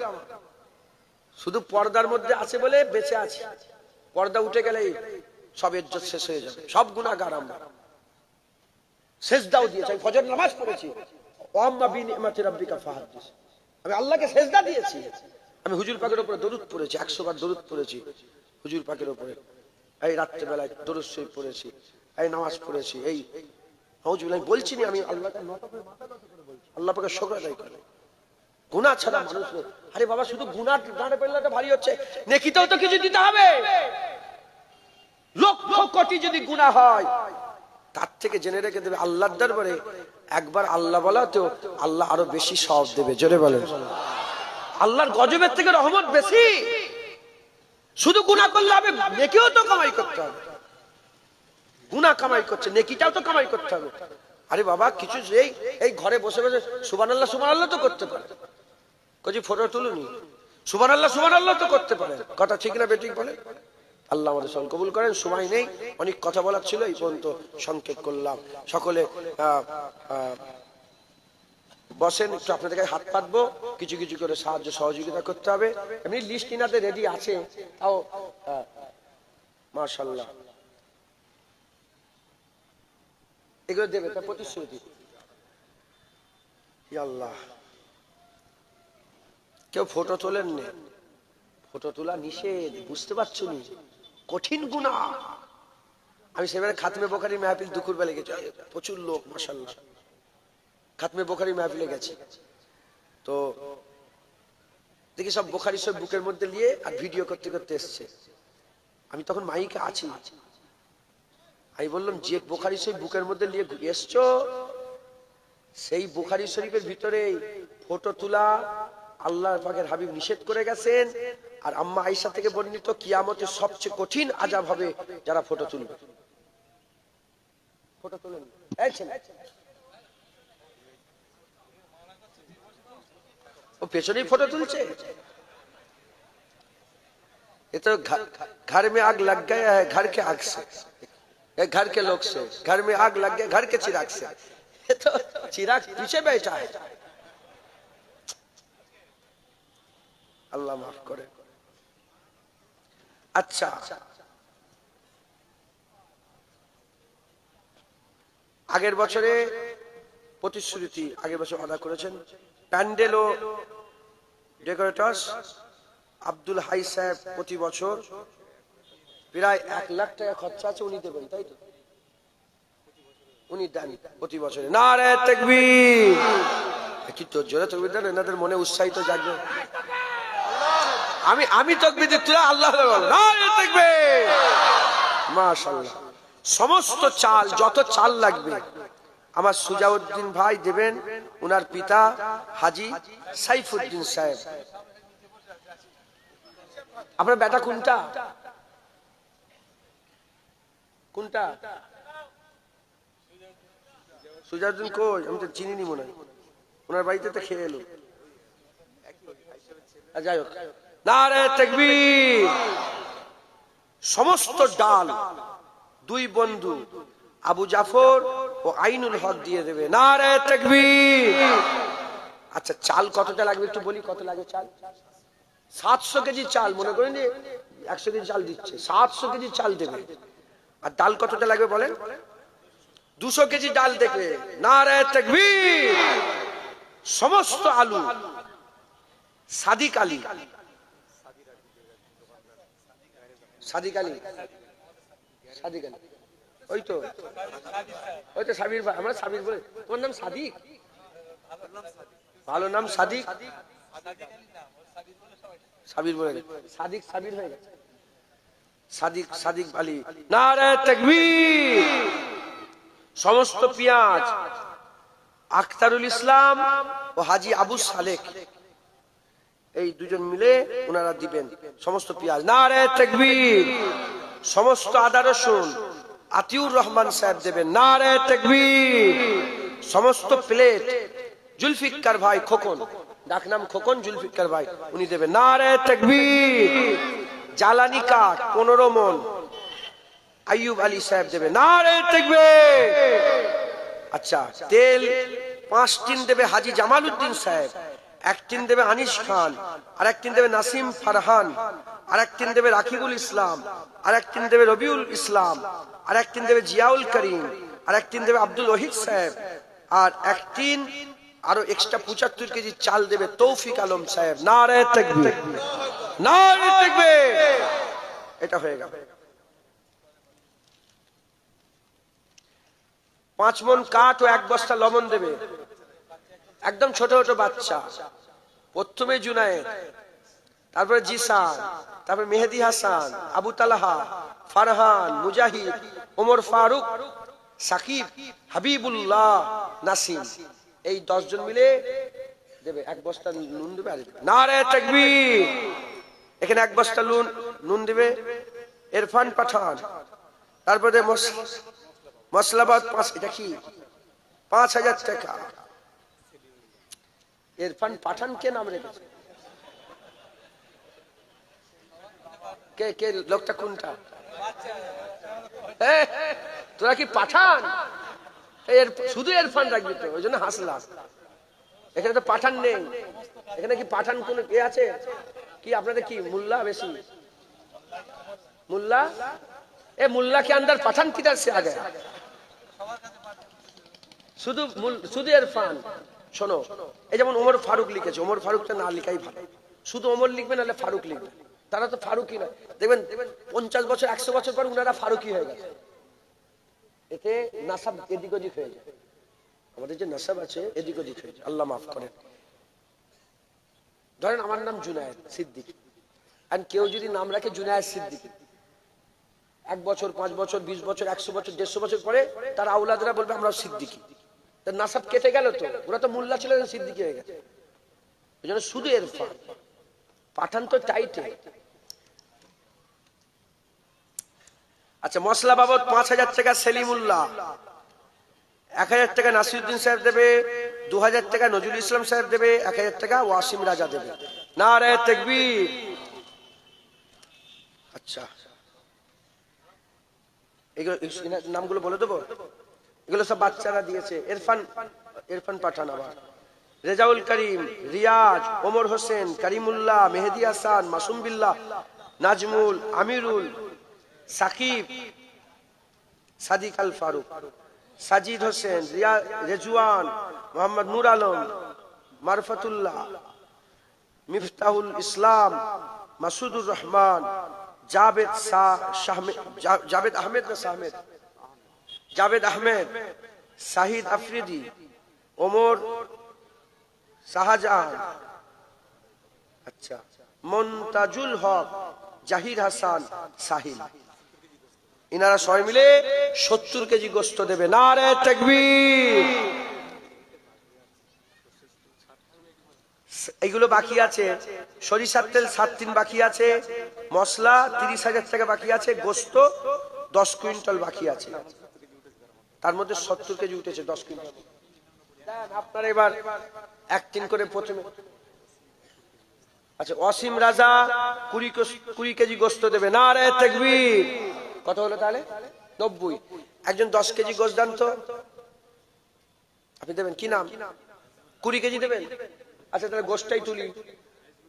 শুধু পর্দার মধ্যে আছে বলে বেঁচে আছি, পর্দা উঠে গেলেই সব ইজ্জত শেষ হয়ে যাবে, সব গুনাহগার আমরা। সেজদাও দিয়েছি, আমি ফজর নামাজ পড়েছি, ওয়াম্মা বিনিমাতি রাব্বিকা ফাহাদ্দিস, আমি আল্লাহকে সেজদা দিয়েছি, আমি হুজুর পাকের উপরে দরুদ পড়েছি, 100 বার দরুদ পড়েছি হুজুর পাকের উপরে, এই রাত্রে বেলায় দরুদ শরীফ পড়েছি, এই নামাজ পড়েছি, এই নাউজুবিল্লাহ বলছি না, আমি আল্লাহকে আল্লাহ পাকে শুকর আদায় করে। গুনাহ ছাড়া মানুষ, আরে বাবা শুধু গুনাহ ডাঁড়ে পেলে ভারী হচ্ছে, নেকিতেও তো কিছু দিতে হবে। লক্ষ কোটি যদি গুনাহ হয়, তার থেকে জেনে রেখে দেবে আল্লাহর দরবারে একবার আল্লাহ বলা তো আল্লাহ আরো বেশি সওয়াব দেবে। জোরে বলেন, আল্লাহর গজবের থেকে রহমত বেশি। শুধু গুনাহ করলে হবে, নেকিও তো কামাই করতে হবে। গুনাহ কামাই করছে, নেকিটাও তো কামাই করতে হবে। আরে বাবা কিছু এই ঘরে বসে বসে সুবহানাল্লাহ সুবহানাল্লাহ তো করতে পারে, কজি ফটো তুলুনি, সুবহানাল্লাহ সুবহানাল্লাহ তো করতে পারে। কথা ঠিক না বেঠিক বলে? আল্লাহ আমাদের সব কবুল করেন। সময় নেই, অনেক কথা বলার ছিল, এই পর্যন্ত সংক্ষেপ করলাম। সকলে বসেন, একটু আপনাদের কাছে হাত পাতবো, কিছু কিছু করে সাহায্য সহযোগিতা করতে হবে। এমনি লিস্ট ইনাতে রেডি আছে, তাও মাশাআল্লাহ এগুলো দেবে, তা প্রতিশ্রুতি। আল্লাহ, কেউ ফটো তোলেন না, ফটো তোলা নিষেধ, বুঝতে পারছো নি? কঠিন গুনাহ। আমি সেবারে খাতমে বোখারি মাহফিল দুপুর বেলা গেছি, প্রচুর লোক মাশাআল্লাহ, খাতমে বোখারি মাহফিলে গেছি, তো দেখি সব বোখারি সব বুকের মধ্যে নিয়ে আর ভিডিও করতে করতে এসছে। আমি তখন মাইকে আছি, আমি বললাম যে বুখারী শরীফ বুকের মধ্যে নিয়ে এসছো, সেই বুখারী শরীফের ভিতরে ফটো তোলা আল্লাহর পাকের হাবিব নিষেধ করে গেছেন। আর আম্মা আয়েশা থেকে বর্ণিত কিয়ামতের সবচেয়ে কঠিন আযাব হবে যারা ফটো তুলবে। ফটো তোলেন, এই ছেলে ও পেছনেই ফটো তুলছে। ये तो घर में आग लग गया है, घर के आग से, घर के लोग से, घर में आग लग गया घर के चिराग से। ये तो चिराग पीछे बैठा है। अल्लाह माफ करे। अच्छा, আগের বছরে প্রতিশ্রুতি আগের বছর আদা করেছেন। প্যান্ডেল ও ডেকোরেটরস আব্দুল হাই সাহেব প্রতি বছর প্রায় 1 লাখ টাকা খরচা আছে, উনি দেবেন, তাই তো? উনি দেন প্রতি বছরে। নারে তাকবীর, কি তো জোরে তাকবীর দেন, এনাদের মনে উৎসাহিত জাগবে। আমি তাকবীর দিতে, আল্লাহ বল, নারে তাকবীর, মাশাআল্লাহ। সমস্ত চাল, যত চাল লাগবে আমার সুজাউদ্দিন ভাই দেবেন, উনার পিতা হাজী সাইফুদ্দিন সাহেব। আপনার বেটা কোনটা কোনটা? সুজাউদ্দিন কই? আমি তো চিনি নি মনে হয়, ওনার বাড়িতে তো খেয়ে এলো। যাই হোক, নারে তাকবীর। সমস্ত ডাল দুই বন্ধু আবু জাফর ও আইনুল হক দিয়ে দেবে। নারে তাকবীর। আচ্ছা, চাল কতটা লাগবে একটু বলি, কত লাগে চাল? 700 কেজি চাল, মনে করেন যে 100 কেজি চাল দিচ্ছে, 700 কেজি চাল দেবে। আর ডাল কতটা লাগবে বলেন? 200 কেজি ডাল দেবে। নারে তাকবীর। সমস্ত আলু সাদিক আলী, সাদিক আলী, সাদিক আলী, ওই তো সাবির ভাই, আমরা সাবির বলে। তোমার নাম সাদিক? ভালো নাম সাদিক, সাবির বলে সাদিক, সাবির হয়ে গেছে সাদিক, সাদিক আলী। নারে তাকবীর। সমস্ত পেঁয়াজ আখতারুল ইসলাম ও হাজী আবু সালেক, এই দুজন মিলে ওনারা দিবেন সমস্ত পেঁয়াজ। নারে তাকবীর। সমস্ত আদা রসুন আতিউর রহমান সাহেব দেবেন। নারে তাকবীর। সমস্ত প্লেট জুলফিকার ভাই খোকন, ডাক নাম খোকন, জুলফিকার ভাই, উনি দেবেন। নারে তাকবীর। জ্বালানি কাঠ 15 মণ আইয়ুব আলী সাহেব দেবেন। নারে তাকবীর। আচ্ছা, তেল 5 টিন দেবে হাজী জামাল উদ্দিন সাহেব, 1 টিন দেবে আনিস খান, আর 1 টিন দেবে নাসিম ফারহান, আর 1 টিন দেবে রাকিবুল ইসলাম, আর 1 টিন দেবে রবিউল ইসলাম, আর 1 টিন দেবে জিয়াউল করিম, আর 1 টিন দেবে আব্দুল ওহিদ সাহেব, আর 1 টিন আরো এক্সট্রা 75 কেজি চাল দেবে তৌফিক আলম সাহেব। নারে তাকবীর, নারে তাকবীর। এটা হয়ে গেল। 5 মণ কাঠ ও 1 বস্তা লবণ দেবে, একদম ছোট ছোট বাচ্চা। প্রথমে জুনায়েদ, তারপরে জিসান, তারপরে মেহেদি হাসান, আবু তালহা, ফারহান, মুজাহিদ, ওমর ফারুক, সাকিব, হাবিবুল্লাহ, নাসিম, এই 10 জন মিলে দেবে 1 বস্তা নুন দেবে। নারে তাকবীর। এখানে 1 বস্তা নুন দেবে ইরফান পাঠান। তারপরে মসলাবাদ 5, এটা কি 5000 টাকা। ইরফান পাঠান কে নাম রেখেছে? কে কে লোকটা কোনটা? তোরা কি পাঠান? শুধু ইরফান রাখবি তো, ওই জন্য হাসলাম। এখানে তো পাঠান নেই। এখানে কি পাঠান কোন কে আছে কি? আপনাদের কি মুল্লা বেশি? मुल्ला ए मुल्ला के अंदर पठान किधर से आ गया? শুধু ইরফান। শোনো, এই যেমন ওমর ফারুক লিখেছে, ওমর ফারুকটা না লিখাই ভালো। শুধু ওমর লিখবে, নাহলে ফারুক লিখবে। তারা তো ফারুকই না। দেখবেন 50 বছর 100 বছর পর উনারা ফারুকই হয়ে গেছে। এতে নাসাব এদিক ওদিক হয়ে যায়। আমাদের যে নাসাব আছে এদিক ওদিক হয়ে যায়, আল্লাহ মাফ করেন। ধরেন আমার নাম জুনায়েদ সিদ্দিকী, আর কেউ যদি নাম রাখে জুনায়েদ সিদ্দিকী, 1 বছর 5 বছর 20 বছর 100 বছর 150 বছর পরে তার আওলাদরা বলবে আমরা সিদ্দিকী। তার নাসাব কেটে গেল তো, ওরা তো মোল্লা ছিল, সিদ্দিকী হয়ে গেছে। এই জন্য শুধু ইরফান। পাঠান তো টাইটে। আচ্ছা, মশলা বাবদ 5000 টাকা সেলিমুল্লাহ, 1000 টাকা নাসিরউদ্দিন সাহেব দেবে, 2000 টাকা নজরুল ইসলাম সাহেব দেবে, 1000 টাকা ওয়াসিম রাজা দেবে। নারে তাকবীর। আচ্ছা, এগুলো নামগুলো বলে দেবো। এগুলো সব বাচ্চারা দিয়েছে। ইরফান পাঠান, আবার রেজাউল করিম, রিয়াজ, ওমর হোসেন, করিমুল্লাহ, মেহেদি হাসান, মাসুম বিল্লাহ, নাজমুল, আমিরুল, সাকিব, সাদিক আল ফারুক, সাজিদ হোসেন, রেজওয়ান, মোহাম্মদ নূর আলম, মারফতুল্লাহ, মিফতাহুল ইসলাম, মাসুদুর রহমান, জাভেদ আহমেদ, শাহিদ আফ্রিদি, ওমর শাহজাহান, আচ্ছা, মন্তাজুল হক, জাহির হাসান, সাহিল। ইনারা সবাই মিলে 70 কেজি গোস্ত দেবে। নারে তাকবীর। এইগুলো বাকি আছে। সরিষার তেল 7 টিন বাকি আছে, মশলা 30,000 টাকা বাকি আছে, গোস্ত 10 কুইন্টাল বাকি আছে। তার মধ্যে 70 কেজি উঠেছে, 10 কুইন্টাল। আপনারা এবার 1 টিন করে প্রথমে। আচ্ছা, ওয়াসিম রাজা 20 কেজি গোস্ত দেবে। নারে তাকবীর। কত হলো তাহলে? 90। একজন 10 কেজি গোস্ত দেন তো। আপনি দেবেন কি নাম? 20 কেজি দেবেন। আচ্ছা, তাহলে গোশটাই তুলি।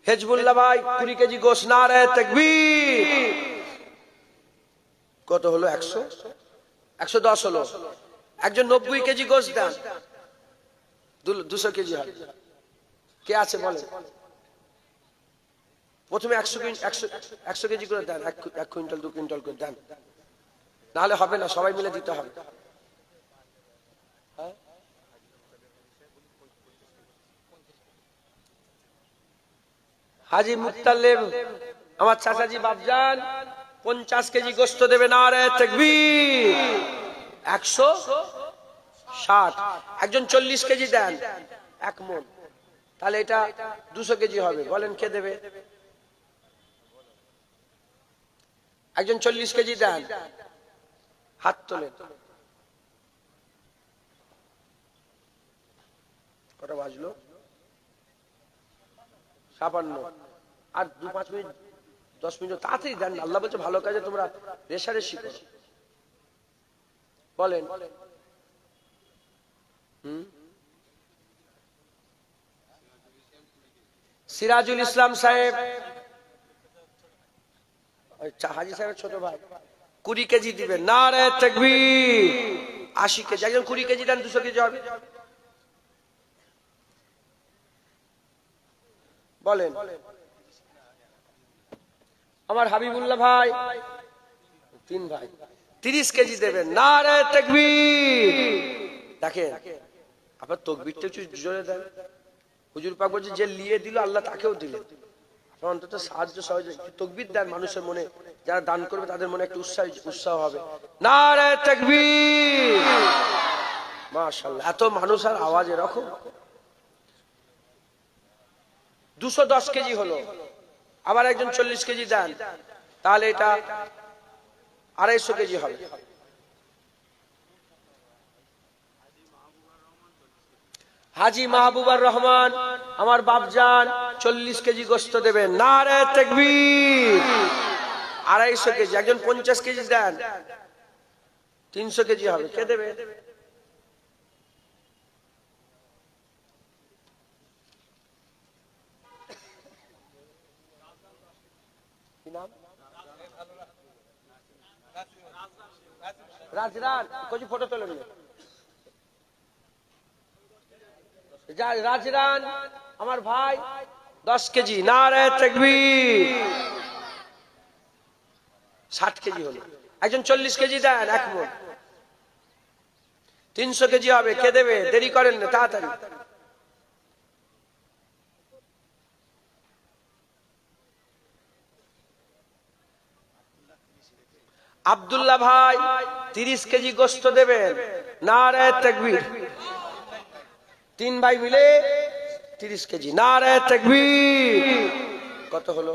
হেজবুল্লাহ ভাই 20 কেজি গোশত। নারে তাকবীর। কত হলো? 100, 110 হলো। একজন 90 কেজি গোশত দেন, 200 কেজি হবে। কে আছে বলেন? প্রথমে 100 কেজি করে দেন, 1 কুইন্টাল 2 কুইন্টাল করে দেন, নাহলে হবে না, সবাই মিলে দিতে হবে। হাজি মুত্তালেব, আমার চাচাজি বাপজান 50 কেজি গোস্ত দেবে। নারে তাকবীর। 160। একজন 40 কেজি দেন, 1 মণ, তাহলে এটা 200 কেজি হবে। বলেন কে দেবে? একজন 40 কেজি দেন, হাত তোলেন। কটা বাজলো? 56। আর 2-5 মিনিট 10 মিনিট তাড়াতাড়ি দেন। আল্লাহ বলছে ভালো কাজে তোমরা রেশারেশি করো। বলেন। সিরাজুল ইসলাম সাহেব, হাজি সাহেবের ছোট ভাই, 20 কেজি দিবেন। নারে তাকবীর। 80 কেজি। একজন 20 কেজি দেন, 200 কেজি হবে। বলেন। আমার হাবিবুল্লাহ ভাই, 3 ভাই, 30 কেজি দেবেন। নারে তাকবীর। দেখেন আপনার তকবীরটা একটু জোরে দেন। হুজুর পাক বলছে যে লিয়ে দিল আল্লাহ তাকেও দিলেন। অন্তত সাহায্য সহজে তকবীর দেন, মানুষের মনে যারা দান করবে তাদের মনে একটু উৎসাহ হবে। নারে তাকবীর। মাশাআল্লাহ, এত মানুষ আর আওয়াজ এরকম। 210 কেজি হলো। আবার একজন 40 কেজি দেন, তাহলে এটা 250 কেজি হবে। হাজী মাহবুবুর রহমান আমার বাপজান 40 কেজি গোশত দেবেন। নারে তাকবীর। 250 কেজি। একজন 50 কেজি দেন, 300 কেজি হবে। কে দেবে? কি নাম? রাজরান। কিছু ফটো তোলেন। রাজরান আমার ভাই 10 কেজি। নারে তাকবীর। 60 কেজি হলো। একজন 40 কেজি দেন, এক মণ। 300 কেজি হবে। কে দেবে? দেরি করেন না, তাড়াতাড়ি। আব্দুল্লাহ ভাই 30 কেজি গোশত দেবেন। নারে তাকবীর। 3 ভাই মিলে 30 কেজি। নারে তাকবীর। কত হলো?